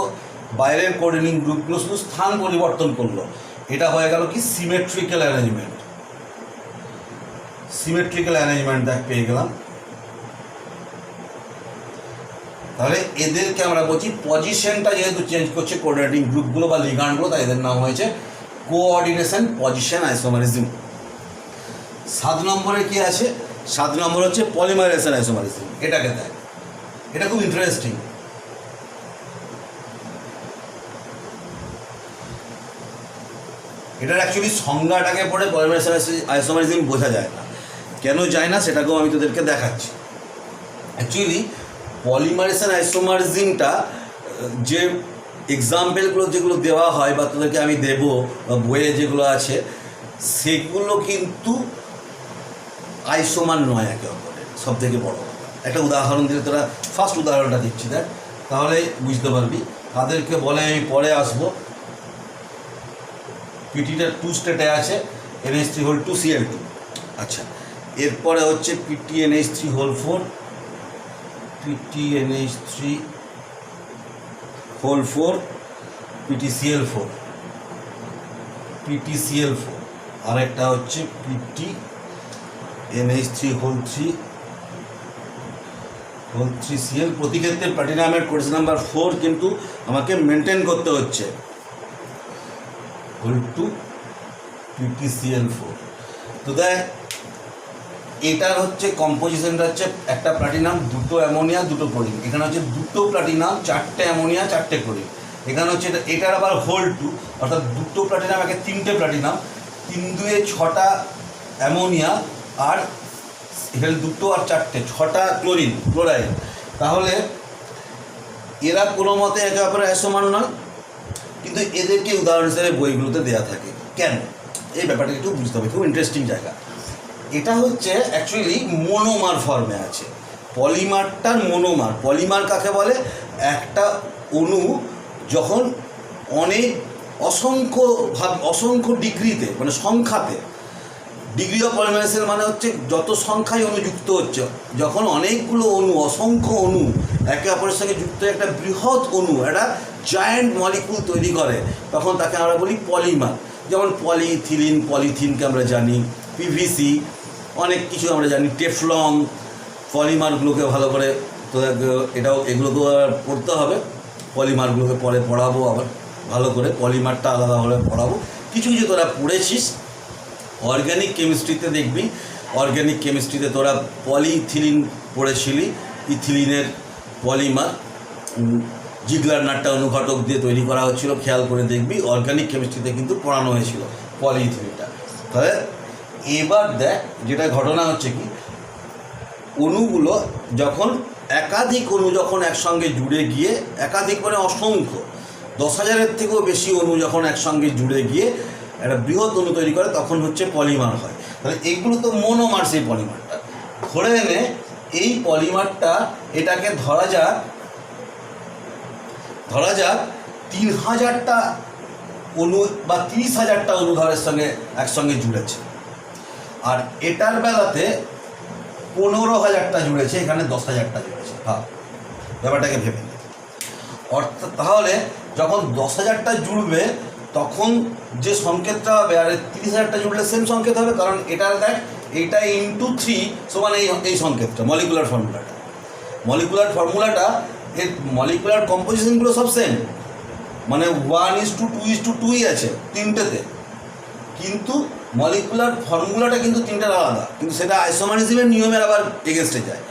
বাইরের কোঅর্ডিনেটিং গ্রুপগুলো শুধু স্থান পরিবর্তন করলো, এটা হয়ে গেল কি সিমেট্রিক্যাল অ্যারেঞ্জমেন্ট। দেখ পেয়ে গেলাম। তাহলে এদেরকে আমরা বলছি পজিশনটা যেহেতু চেঞ্জ করছে কোঅর্ডিনেটিং গ্রুপগুলো বা লিগান্ডগুলো, তাই এদের নাম হয়েছে কোঅর্ডিনেশন পজিশন আইসোমারিজম। 7 নম্বরে কি আছে? 7 নম্বর হচ্ছে পলিমারাইজেশন আইসোমারিজম। এটাকে দেখ, এটা খুব ইন্টারেস্টিং। এটার অ্যাকচুয়ালি সংজ্ঞাটাকে পড়ে পলিমারাইজেশন আইসোমারিজম বোঝা যায় না। কেন যায় না সেটাকেও আমি তোদেরকে দেখাচ্ছি। অ্যাকচুয়ালি পলিমারাইজেশন আইসোমারিজমটা যে এক্সাম্পলগুলো যেগুলো দেওয়া হয় বা তোদেরকে আমি দেবো বা বইয়ে যেগুলো আছে, সেগুলো কিন্তু আইসোমার নয় একে অপরের। সব থেকে বড় একটা উদাহরণ দিলে, তোরা ফার্স্ট উদাহরণটা দিচ্ছি দেখ, তাহলে বুঝতে পারবি তাদেরকে বলে। আমি পরে আসবো। পিটিটা 2 স্টেটে আছে, NH3 Cl2। আচ্ছা, এরপরে হচ্ছে PTNH3 PTCl4, আর একটা হচ্ছে PTNH3 প্রতি ক্ষেত্রে প্ল্যাটিনামের কোয়েশ্চেন নাম্বার 4 কিন্তু আমাকে মেনটেন করতে হচ্ছে। PTCl4। তো দেখ এটার হচ্ছে কম্পোজিশনটা হচ্ছে একটা প্লাটিনাম, দুটো অ্যামোনিয়া, দুটো ক্লোরিন। এখানে হচ্ছে দুটো প্লাটিনাম, চারটে অ্যামোনিয়া, চারটে ক্লোরিন। এখানে হচ্ছে এটার আবার হোল টু, অর্থাৎ দুটো প্লাটিনাম, একে তিনটে প্লাটিনাম, 3 2 6টা অ্যামোনিয়া, আর এখানে দুটো আর চারটে 6টা ক্লোরাইড। তাহলে এরা কোনো মতে একে অপরের আইসোমার নয়, কিন্তু এদেরকে উদাহরণ হিসেবে বইগুলোতে দেওয়া থাকে। কেন? এই ব্যাপারটা একটু বুঝতে হবে, খুব ইন্টারেস্টিং জায়গা। এটা হচ্ছে অ্যাকচুয়ালি মোনোমার ফর্মে আছে। পলিমারটার মোনোমার। পলিমার কাকে বলে? একটা অণু যখন অনেক অসংখ্য ডিগ্রিতে, মানে সংখ্যাতে, ডিগ্রি অফ পলিমারাইজেশন মানে হচ্ছে যত সংখ্যায় অণু যুক্ত হচ্ছে, যখন অনেকগুলো অণু, অসংখ্য অণু একে অপরের সঙ্গে যুক্ত হয়ে একটা বৃহৎ অণু, একটা জায়ান্ট মলিকুল তৈরি করে, তখন তাকে আমরা বলি পলিমার। যেমন পলিইথিলিন, পলিথিনকে আমরা জানি, পিভিসি, অনেক কিছু আমরা জানি, টেফলং। পলিমারগুলোকে ভালো করে তো এগুলোকেও পড়তে হবে। পলিমারগুলোকে পরে পড়াবো আবার ভালো করে, পলিমারটা আলাদাভাবে পড়াবো। কিছু কিছু তোরা পড়েছিস অর্গ্যানিক কেমিস্ট্রিতে, দেখবি অর্গ্যানিক কেমিস্ট্রিতে তোরা পলিইথিলিন পড়েছিলি। ইথিলিনের পলিমার জিগলার নাট্টা অনুঘটক দিয়ে তৈরি করা হচ্ছিল, খেয়াল করে দেখবি অর্গ্যানিক কেমিস্ট্রিতে কিন্তু পড়ানো হয়েছিল পলিইথিলিনটা। তাহলে এবার দেখ, যেটা ঘটনা হচ্ছে কি, অণুগুলো যখন একাধিক অণু যখন একসঙ্গে জুড়ে গিয়ে, একাধিক মানে অসংখ্য, 10,000-এর থেকেও বেশি অণু যখন একসঙ্গে জুড়ে গিয়ে একটা বৃহৎ অণু তৈরি করে, তখন হচ্ছে পলিমার হয়। তাহলে এইগুলো তো মোনোমার। সেই পলিমারটা ধরে এনে এই পলিমারটা, এটাকে ধরা যাক 3,000টা অণু বা 30,000টা অনুধারের সঙ্গে একসঙ্গে জুড়েছে, আর এটার বেলাতে 15,000টা জুড়েছে, এখানে 10,000টা জুড়েছে। হ্যাঁ, ব্যাপারটাকে ভেবে নে। অর্থাৎ তাহলে যখন 10,000টা জুড়বে তখন যে সংকেতটা হবে, আর 30,000টা জুড়লে সেম সংকেত হবে, কারণ এটার দেখ, এইটা ইন্টু 3 সমান এই সংকেতটা, মলিকুলার ফর্মুলাটা, এর মলিকুলার কম্পোজিশনগুলো সব সেম, মানে 1:2:2ই আছে তিনটেতে, কিন্তু মলিকুলার ফর্মুলাটা কিন্তু তিনটার আলাদা। কিন্তু সেটা আইসোমারিজমের নিয়মের আবার এগেনস্টে যায়।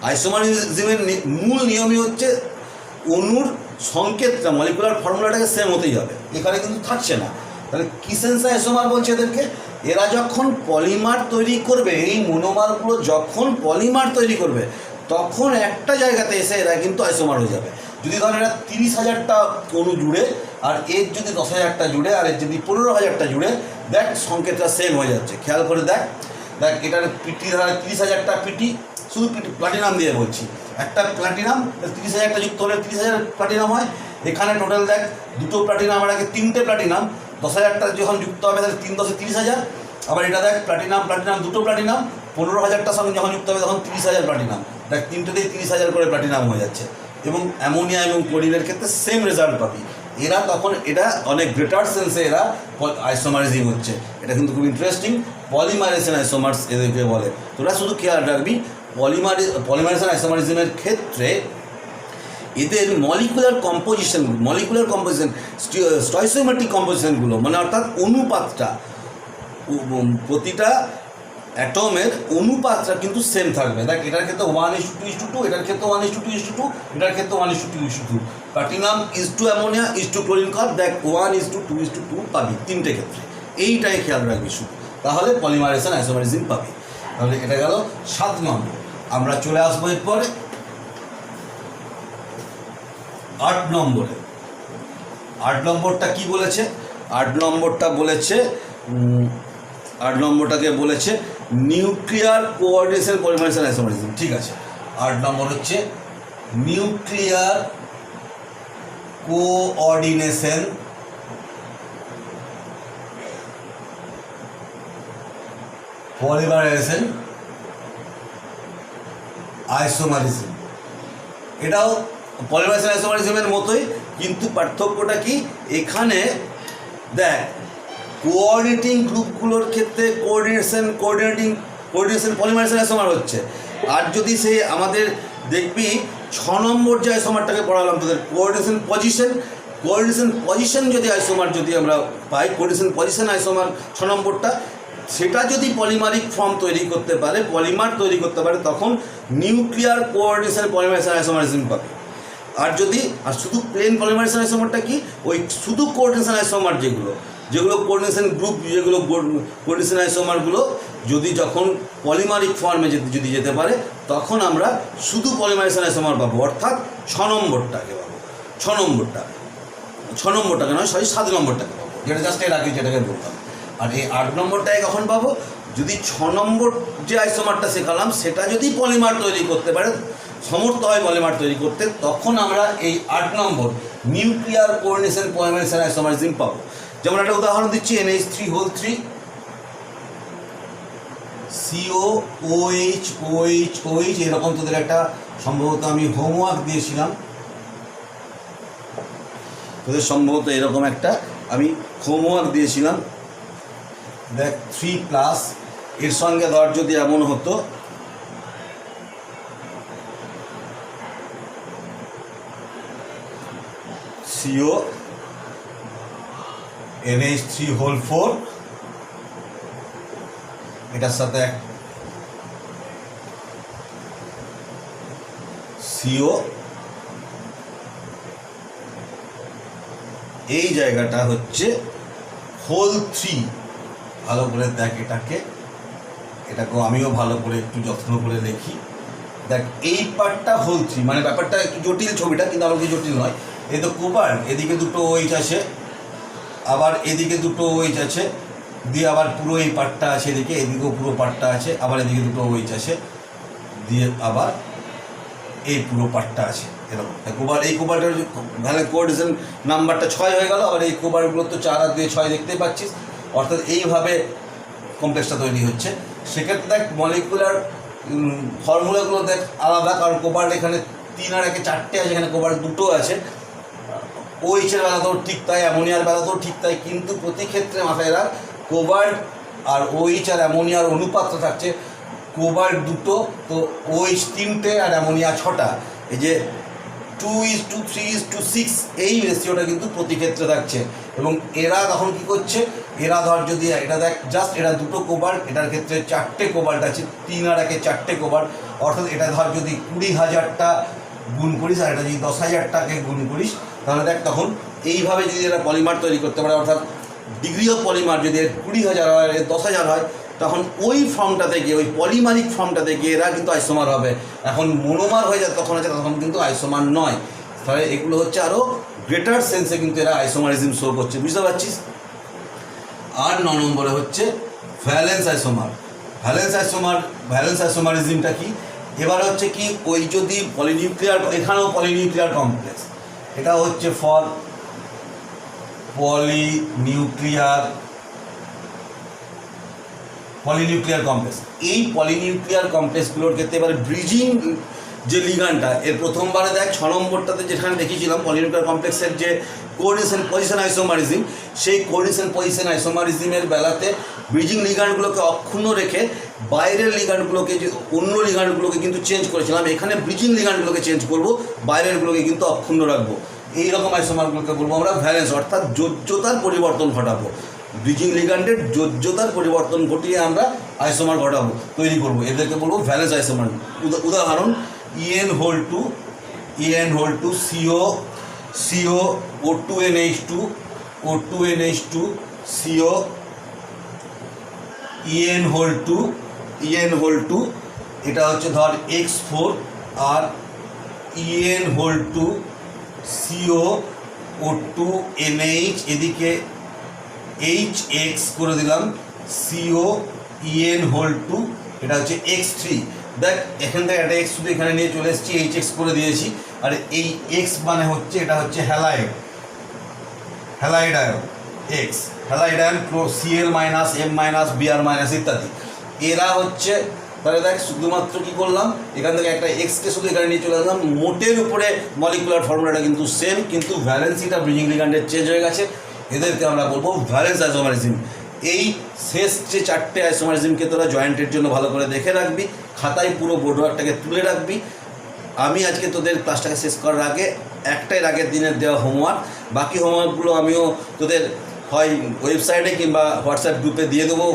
আইসোমারিজমের মূল নিয়মই হচ্ছে অণুর সংকেতটা, মলিকুলার ফর্মুলাটাকে সেম হতেই হবে, এখানে কিন্তু থাকছে না। তাহলে কিসেন্স আইসোমার বলছে এদেরকে। এরা যখন পলিমার তৈরি করবে, এই মোনোমারগুলো যখন পলিমার তৈরি করবে, তখন একটা জায়গাতে এসে এরা কিন্তু আইসোমার হয়ে যাবে। যদি ধর এরা 30,000টা অণু জুড়ে, আর এর যদি 10,000টা জুড়ে, আর এর যদি 15,000টা জুড়ে, দেখ সংকেতটা সেম হয়ে যাচ্ছে। খেয়াল করে দেখ, এটার পিটি ধর 30,000টা পিটি, শুধু প্লাটিনাম দিয়ে বলছি, একটা প্লাটিনাম 30,000টা যুক্ত হলে 30,000 প্লাটিনাম হয়। এখানে টোটাল দেখ, দুটো প্লাটিনাম, আর আগে 3টে প্লাটিনাম, 10,000টা যখন যুক্ত হবে তাহলে 3 10 30,000। আবার এটা দেখ, প্লাটিনাম দুটো প্লাটিনাম, 15,000টার সঙ্গে যখন যুক্ত হবে তখন 30,000 প্লাটিনাম। দেখ, তিনটেতেই 30,000 করে প্লাটিনাম হয়ে যাচ্ছে। এবং অ্যামোনিয়া এবং ক্লোরিনের ক্ষেত্রে সেম রেজাল্ট পাবি। এরা তখন এটা অনেক গ্রেটার সেন্সে এরা আইসোমারিজিং হচ্ছে। এটা কিন্তু খুব ইন্টারেস্টিং। পলিমারাইজেশন আইসোমার্স এদেরকে বলে। তোরা শুধু খেয়াল রাখবি, পলিমারাইজেশন আইসোমারিজমের ক্ষেত্রে এদের মলিকুলার কম্পোজিশন, স্টয়সিওমেট্রিক কম্পোজিশনগুলো, মানে অর্থাৎ অনুপাতটা, প্রতিটা অ্যাটমের অনুপাতটা কিন্তু সেম থাকবে। দেখ, এটার ক্ষেত্রে 1:2:2, এটার ক্ষেত্রে 1:2:2, এটার ক্ষেত্রে 1:2:2। প্লাটিনাম ইজটু অ্যামোনিয়া ইজটু ক্লোরিন কর, দেখ 1:2:2 পাবি তিনটে ক্ষেত্রে। এইটাই খেয়াল রাখবি শুধু, তাহলে পলিমারাইজেশন আইসোমারিজম পাবি। তাহলে এটা গেল 7 নম্বর। আমরা চলে আসবো এরপরে 8 নম্বরে। 8 নম্বরটা কি বলেছে? 8 নম্বরটাকে বলেছে নিউক্লিয়ার কোঅর্ডিনেশন পলিমারাইজেশন আইসোমারিজম। ঠিক আছে, 8 নম্বর হচ্ছে নিউক্লিয়ার কোঅর্ডিনেশন পলিমারাইজেশন আইসোমারিজম। এটাও পলিমারাইজেশন আইসোমারিজমের মতোই, কিন্তু পার্থক্যটা কি? এখানে দেখ, কোঅর্ডিনেটিং গ্রুপগুলোর ক্ষেত্রে কোঅর্ডিনেশন পলিমারাইজেশন আইসোমার হচ্ছে। আর যদি সে আমাদের দেখবি 6 নম্বর যে আইসোমারটাকে পড়ালাম তোদের, কোঅর্ডিনেশন পজিশন যদি আইসোমার যদি আমরা পাই, কোঅর্ডিনেশন পজিশন আইসোমার 6 নম্বরটা, সেটা যদি পলিমারিক ফর্ম তৈরি করতে পারে, পলিমার তৈরি করতে পারে, তখন নিউক্লিয়ার কোঅর্ডিনেশন পলিমারাইজেশন আইসোমারিজম পাবে। আর যদি শুধু প্লেন পলিমারাইজেশন আইসোমারটা কি, ওই শুধু কোঅর্ডিনেশন আইসোমার যেগুলো কোঅর্ডিনেশন গ্রুপ, যেগুলো কোঅর্ডিনেশন আইসোমারগুলো যদি যখন পলিমারিক ফর্মে যদি যেতে পারে, তখন আমরা শুধু পলিমারাইজেশন আইসোমার পাবো, অর্থাৎ 6 নম্বরটাকে পাবো। 6 নম্বরটাকে নয়, 7 নম্বরটাকে পাবো, যেটা জাস্ট এর আগে যেটাকে বললাম। আর এই 8 নম্বরটাকে কখন পাবো, যদি 6 নম্বর যে আইসোমারটা শেখালাম সেটা যদি পলিমার তৈরি করতে পারে, সমর্থ হয় পলিমার তৈরি করতে, তখন আমরা এই 8 নম্বর নিউক্লিয়ার কোঅর্ডিনেশন পলিমারাইজেশন আইসোমারিজম পাবো। যেমন একটা উদাহরণ দিচ্ছি, NH3 COOH এরকম তোদের একটা সম্ভবত আমি হোমওয়ার্ক দিয়েছিলাম, তোদের সম্ভবত এরকম একটা আমি হোমওয়ার্ক দিয়েছিলাম। দেখ 3+, এর সঙ্গে ধর যদি এমন হতো CO NH3 এটার সাথে CO, এই জায়গাটা হচ্ছে হোল 3। ভালো করে দেখ এটাকেও আমিও ভালো করে একটু যত্ন করে লিখি। দেখ এই পার্টটা হোল 3, মানে ব্যাপারটা একটু জটিল ছবিটা, কিন্তু আমাকে জটিল নয়। এই তো কোবার, এদিকে দুটো OH আছে, আবার এদিকে দুটো OH আছে, দিয়ে আবার পুরো এই পার্টটা আছে এদিকে, এদিকেও পুরো পার্টটা আছে, আবার এদিকে দুটো OH আছে, দিয়ে আবার এই পুরো পার্টটা আছে এরকম। এই কোবারটার তাহলে কোঅর্ডিনেশন নাম্বারটা 6 হয়ে গেল। আবার এই কোবারগুলো তো 4 আর 2 6 দেখতেই পাচ্ছিস, অর্থাৎ এইভাবে কমপ্লেক্সটা তৈরি হচ্ছে। সেক্ষেত্রে দেখ মলিকুলার ফর্মুলাগুলো দেখ আলাদা, কারণ কোবার এখানে 3 আর 1 4টে আছে, এখানে কোবার 2টো আছে। OH-এর বেলাতেও ঠিক তাই, অ্যামোনিয়ার বেলাতেও ঠিক তাই, কিন্তু প্রতি ক্ষেত্রে মাথায় রাখ কোবাল্ট আর OH আর অ্যামোনিয়ার অনুপাতটা থাকছে কোবাল্ট 2টো, তো OH 3টে আর অ্যামোনিয়া 6টা। এই যে 2:3:6 এই রেশিওটা কিন্তু প্রতি ক্ষেত্রে থাকছে। এবং এরা তখন কি করছে, এরা ধর যদি এটা দেখ জাস্ট এরা 2টো কোবাল্ট, এটার ক্ষেত্রে 4টে কোবাল্ট আছে, 3 আর 1 4টে কোবাল্ট, অর্থাৎ এটা ধর যদি 20,000টা গুণ করিস আর এটা যদি 10,000টাকে গুণ করিস, তাহলে দেখ তখন এইভাবে যদি এরা পলিমার তৈরি করতে পারে, অর্থাৎ ডিগ্রি অফ পলিমার যদি এর 20,000 হয়, এর 10,000 হয়, তখন ওই ফর্মটা থেকে, ওই পলিমারিক ফর্মটা থেকে এরা কিন্তু আইসোমার হবে। এখন মনোমার হয়ে যায় তখন আছে, তখন কিন্তু আইসোমার নয়। তাহলে এগুলো হচ্ছে আরও গ্রেটার সেন্সে কিন্তু এরা আইসোমারিজম শো করছে, বুঝতে পারছিস। আর 9 নম্বরে হচ্ছে ভ্যালেন্স আইসোমার। ভ্যালেন্স আইসোমারিজমটা কি, এবার হচ্ছে কি, ওই যদি পলিনিউক্লিয়ার, এখানেও পলিনিউক্লিয়ার কমপ্লেক্স, এটা হচ্ছে ফর পলিনিউক্লিয়ার কমপ্লেক্স। এই পলিনিউক্লিয়ার কমপ্লেক্সগুলোর ক্ষেত্রে এবার ব্রিজিং যে লিগানটা, এর প্রথমবারে দেখ 6 নম্বরটাতে যেখানে দেখিয়েছিলাম পলিনিউক্লিয়ার কমপ্লেক্সের যে কোঅর্ডিনেশন পজিশন আইসোমারিজম, সেই কোঅর্ডিনেশন পজিশন আইসোমারিজমের বেলাতে ব্রিজিং লিগান্ডগুলোকে অক্ষুণ্ণ রেখে বাইরের লিগান্ডগুলোকে, যে অন্য লিগান্ডগুলোকে কিন্তু চেঞ্জ করেছিলাম, এখানে ব্রিজিং লিগান্ডগুলোকে চেঞ্জ করব, বাইরেরগুলোকে কিন্তু অক্ষুণ্ণ রাখবো। এইরকম আইসোমারগুলোকে বলবো আমরা ভ্যালেন্স, অর্থাৎ যোজ্যতার পরিবর্তন ঘটাবো। ব্রিজিং লিগান্ডের যোজ্যতার পরিবর্তন ঘটিয়ে আমরা আইসোমার তৈরি করবো, এদেরকে বলবো ভ্যালেন্স আইসোমার। উদাহরণ EN2 CO O2NH2 CO EN2 এটা হচ্ছে ধর X4, আর EN2 CO O2NH, এদিকে HX করে দিলাম, CO EN2 এটা হচ্ছে X3। দেখ এখান থেকে একটা এক্স শুধু এখানে নিয়ে চলে এসেছি, HX করে দিয়েছি, আর এই এক্স মানে হচ্ছে, এটা হচ্ছে halide ion X, halide ion Cl minus M minus Br minus ইত্যাদি। এরা হচ্ছে, তাহলে দেখ শুধুমাত্র কি করলাম, এখান থেকে একটা এক্সকে শুধু এখানে নিয়ে চলে আসলাম, মোটের উপরে মলিকুলার ফর্মুলাটা কিন্তু সেম, কিন্তু ভ্যালেন্সিটা ব্রিজিং লিগান্ডের চেঞ্জ হয়ে গেছে। এদেরকে আমরা বলবো ভ্যালেন্স আইসোমারিজম। এই শেষ যে 4টে আইসোমারিজমকে তোরা জয়েন্টের জন্য ভালো করে দেখে রাখবি, খাতায় পুরো বোর্ডওয়ার্কটাকে তুলে রাখবি। আমি আজকে তোদের ক্লাসটাকে শেষ করার আগে একটাই আগের দিনের দেওয়া হোমওয়ার্ক, বাকি হোমওয়ার্কগুলো আমিও তোদের হয় ওয়েবসাইটে কিংবা হোয়াটসঅ্যাপ গ্রুপে দিয়ে দেবো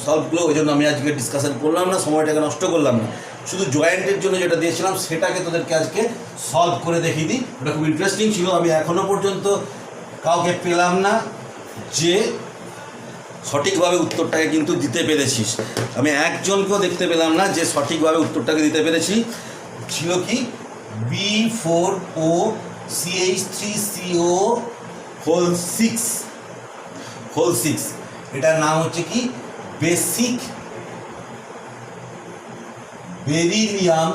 সলভগুলো। ওই জন্য আমি আজকে ডিসকাশন করলাম না, সময়টাকে নষ্ট করলাম না, শুধু জয়েন্টের জন্য যেটা দিয়েছিলাম সেটাকে তোদেরকে আজকে সলভ করে দেখিয়ে দিই। ওটা খুব ইন্টারেস্টিং ছিল। আমি এখনও পর্যন্ত কাউকে পেলাম না যে সঠিকভাবে উত্তরটাকে কিন্তু দিতে পেরেছিস। আমি একজনকেও দেখতে পেলাম না যে সঠিকভাবে উত্তরটাকে দিতে পেরেছি। ছিল কি B4OCH3CO হোল 6, এটার নাম হচ্ছে কি basic beryllium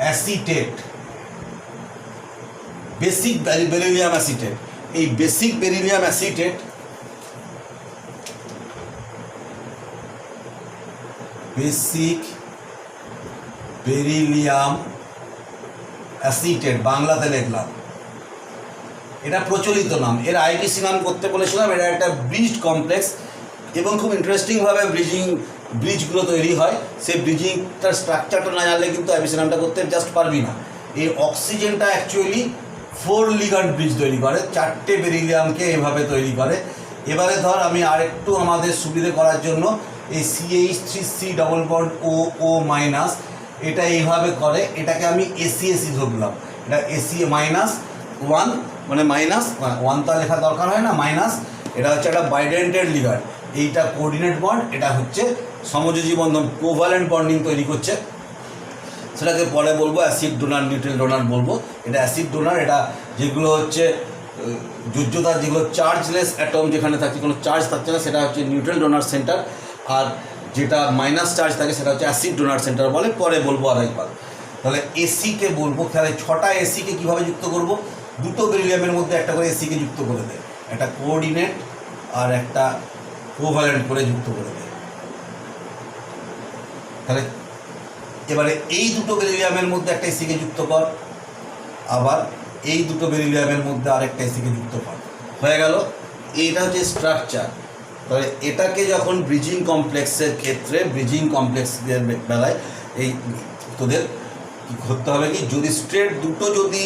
acetate. Basic beryllium acetate, এই basic beryllium acetate basic beryllium acetate বাংলাতে লিখলাম। এটা প্রচলিত নাম, এর আইবিসি নাম করতে বলেছিলাম। এটা একটা ব্রিজ কমপ্লেক্স এবং খুব ইন্টারেস্টিংভাবে ব্রিজগুলো তৈরি হয়। সেই ব্রিজিংটার স্ট্রাকচারটা না জানলে কিন্তু আইবিসি নামটা করতে জাস্ট পারবি না। এই অক্সিজেনটা অ্যাকচুয়ালি 4 লিগ্যান্ড ব্রিজ তৈরি করে, 4টে বেরিলিয়ামকে এভাবে তৈরি করে। এবারে ধর আমি আরেকটু আমাদের সুবিধে করার জন্য এই CH3C double bond O minus এটা এইভাবে করে, এটাকে আমি এসি ধরলাম। এটা এসি -1 মানে -1 তো লেখার দরকার হয় না, মাইনাস। এটা হচ্ছে একটা বাইডেন্টেড লিগান্ড, এইটা কোঅর্ডিনেট বন্ড, এটা হচ্ছে সমযোজী বন্ধন কোভালেন্ট বন্ডিং তৈরি করছে। সেটাকে পরে বলবো অ্যাসিড ডোনার নিউট্রাল ডোনার বলবো। এটা অ্যাসিড ডোনার, এটা যেগুলো হচ্ছে যোজ্যতার যেগুলো চার্জলেস অ্যাটম যেখানে থাকছে কোনো চার্জ থাকছে না সেটা হচ্ছে নিউট্রাল ডোনার সেন্টার, আর যেটা মাইনাস চার্জ থাকে সেটা হচ্ছে অ্যাসিড ডোনার সেন্টার বলে। পরে বলবো আরেকবার। তাহলে এসিকে বলবো, তাহলে 6টা এসিকে কীভাবে যুক্ত করব? দুটো বেরিলিয়ামের মধ্যে একটা করে এসিকে যুক্ত করে দেয়, একটা কোঅর্ডিনেট আর একটা কোভালেন্ট করে যুক্ত করে দেয়। তাহলে এবারে এই দুটো বেরিলিয়ামের মধ্যে একটা এসিকে যুক্ত কর, আবার এই দুটো বেরিলিয়ামের মধ্যে আরেকটা এসিকে যুক্ত কর, হয়ে গেল। এইটা হচ্ছে স্ট্রাকচার। তাহলে এটাকে যখন ব্রিজিং কমপ্লেক্সের ক্ষেত্রে, ব্রিজিং কমপ্লেক্সের বেলায় এই তোদের কী করতে হবে কি, যদি স্ট্রেট দুটো যদি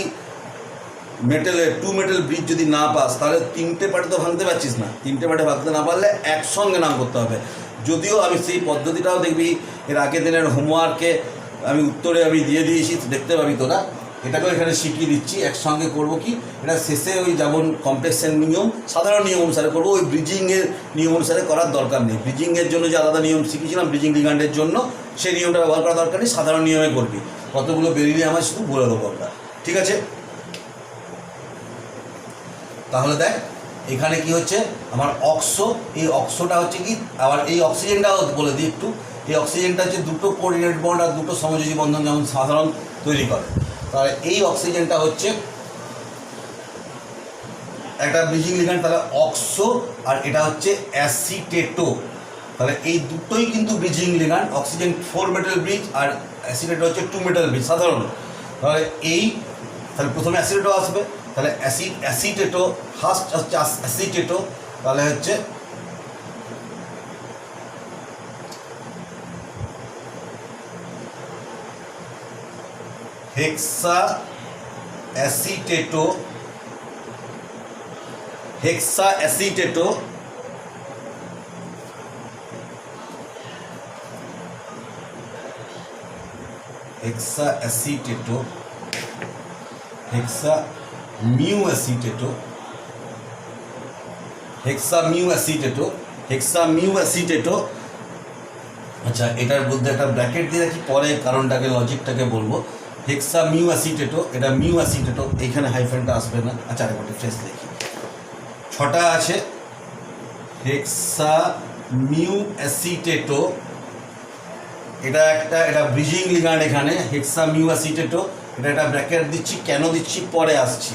টু মেটাল ব্রিজ যদি না পাস তাহলে 3টে পার্টে তো ভাঙতে পারছিস না। 3টে পার্টে ভাঙতে না পারলে একসঙ্গে নাম করতে হবে। যদিও আমি সেই পদ্ধতিটাও দেখবি এর আগের দিনের হোমওয়ার্কে আমি উত্তরে আমি দিয়ে দিয়েছি, দেখতে পাবি তোরা। এটাকেও এখানে শিখিয়ে দিচ্ছি, একসঙ্গে করবো কি, এটা শেষে ওই যেমন কমপ্লেক্সের নিয়ম সাধারণ নিয়ম অনুসারে করবো, ওই ব্রিজিংয়ের নিয়ম অনুসারে করার দরকার নেই। ব্রিজিংয়ের জন্য যে আলাদা নিয়ম শিখিয়েছিলাম ব্রিজিং লিগান্ডের জন্য, সেই নিয়মটা ব্যবহার করার দরকার নেই, সাধারণ নিয়মে করবি। কতগুলো বেরিয়ে আমার শুধু বলে দেবো আমরা, ঠিক আছে? তাহলে দেখ এখানে কি হচ্ছে, আমার অক্সো, এই অক্সোটা হচ্ছে কি, আবার এই অক্সিজেনটাও বলে দিই একটু। এই অক্সিজেনটা হচ্ছে দুটো কোঅর্ডিনেট বন্ড আর দুটো সমযোজী বন্ধন যেমন সাধারণ তৈরি করে। তাহলে এই অক্সিজেনটা হচ্ছে একটা ব্রিজিং লিগ্যান্ড, তাহলে অক্সো, আর এটা হচ্ছে অ্যাসিটেটো। তাহলে এই দুটোই কিন্তু bridging ligand. Oxygen 4 metal bridge আর অ্যাসিটেটো হচ্ছে 2 মেটাল ব্রিজ সাধারণ। তাহলে প্রথমে অ্যাসিটেটো আসবে, তাহলে অ্যাসিটেটো ফার্স্ট হচ্ছে অ্যাসিটেটো, তাহলে হচ্ছে হেক্সা অ্যাসিটেটো, হেক্সা অ্যাসিটেটো, হেক্সা অ্যাসিটেটো, হেক্সা মিউ অ্যাসিটেটো, হেক্সা মিউ অ্যাসিটেটো, হেক্সা মিউ অ্যাসিটেটো। আচ্ছা, এটার মধ্যে একটা ব্র্যাকেট দিয়ে রাখি, পরে কারণটাকে লজিকটাকে বলবো। হেক্সা মিউ অ্যাসিটেটো, এটা মিউ অ্যাসিটেটো, এইখানে হাইফেনটা আসবে না। আচ্ছা, আরেকটা ফ্রেশ দেখি, 6টা আছে। হেক্সা মিউ অ্যাসিটেটো, এটা ব্রিজিং লিগ্যান্ড এখানে হেক্সা মিউ অ্যাসিটেটো, এটা একটা ব্র্যাকেট দিচ্ছি, কেন দিচ্ছি পরে আসছি।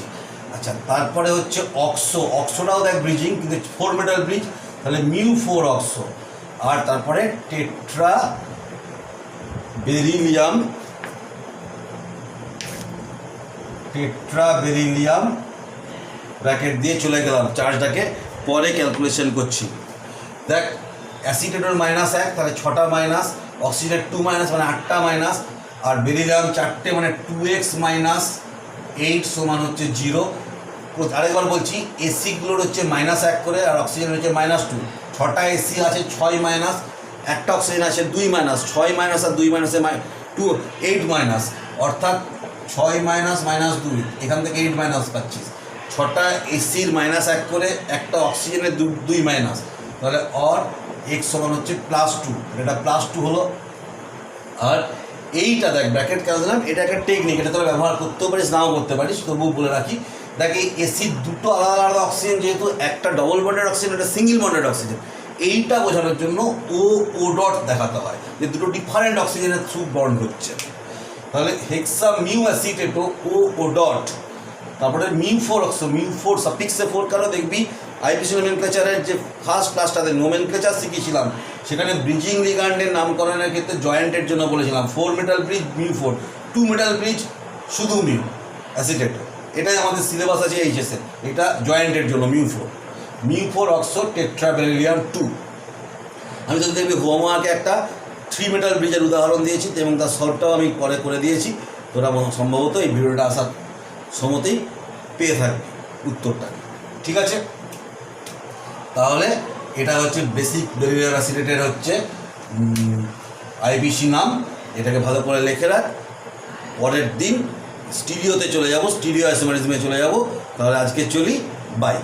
আচ্ছা, তারপরে হচ্ছে অক্সো, অক্সোটাও দেখ ব্রিজিং কিন্তু 4 মেটাল ব্রিজ, তাহলে মিউ 4 অক্সো। আর তারপরে tetra beryllium, tetra beryllium bracket দিয়ে চলে গেলাম, চার্জটাকে পরে ক্যালকুলেশন করছি। দেখ অ্যাসিটেটোর -1, তাহলে 6টা মাইনাস, অক্সিজেনের 2 মাইনাস মানে 8টা মাইনাস, আর বেরিলিয়াম 4টে মানে 2x - 8 সমান হচ্ছে 0। আরেকবার বলছি, এসিগুলোর হচ্ছে -1 করে আর অক্সিজেন হচ্ছে -2। 6টা এসি আছে 6 মাইনাস, একটা অক্সিজেন আছে 2 মাইনাস, 6 মাইনাস আর 2 মাইনাসে 2 8 মাইনাস, অর্থাৎ 6 মাইনাস -2, এখান থেকে 8 মাইনাস পাচ্ছিস। 6টা এসির -1 করে, একটা অক্সিজেনের 2 মাইনাস, তাহলে অর x সমান হচ্ছে +2, এটা +2 হলো। আর এইটা দেখ ব্র্যাকেট কেন দিলাম, এটা একটা টেকনিক, এটা তোরা ব্যবহার করতেও পারিস নাও করতে পারিস, তবুও বলে রাখি। দেখ এই এসির দুটো আলাদা আলাদা অক্সিজেন, যেহেতু একটা ডবল বন্ডেড অক্সিজেন, একটা সিঙ্গেল বন্ডেড অক্সিজেন, এইটা বোঝানোর জন্য ও ডট দেখাতে হয় যে দুটো ডিফারেন্ট অক্সিজেনের থ্রু বন্ড হচ্ছে। তাহলে হেক্সা মিউ অ্যাসিটেটো ও ডট, তারপরে মিউ4 অক্সো, মিউ4 সাফিক্সে 4 কেন দেখবি, আইপিসি নোমেনক্লেচারের যে ফার্স্ট ক্লাসটাতে নোমেনক্লেচার শিখেছিলাম, সেখানে ব্রিজিং লিগান্ডের নামকরণের ক্ষেত্রে জয়েন্টের জন্য বলেছিলাম 4 মেটাল ব্রিজ মিউ4, 2 মেটাল ব্রিজ শুধু মিউ অ্যাসিটেটো, এটাই আমাদের সিলেবাস আছে এইচএসে, এটা জয়েন্টের জন্য মিউ4 অক্সো টেট্রাবেরিলিয়াম 2। আমি যদি দেখবি হোমওয়ার্কে একটা 3 মেটাল ব্রিজের উদাহরণ দিয়েছি এবং তার সলভটাও আমি পরে করে দিয়েছি, তোরা সম্ভবত এই ভিডিওটা আসার সময়তেই পেয়ে থাকবি উত্তরটা। ঠিক আছে, তাহলে এটা হচ্ছে বেসিক বেরিলিয়াম অ্যাসিটেটের হচ্ছে আইপিসি নাম, এটাকে ভালো করে লিখে রাখ। পরের দিন স্টিরিওতে চলে যাব, স্টিরিও আইসোমারিজমে চলে যাব। তাহলে আজকে চলি, বাই।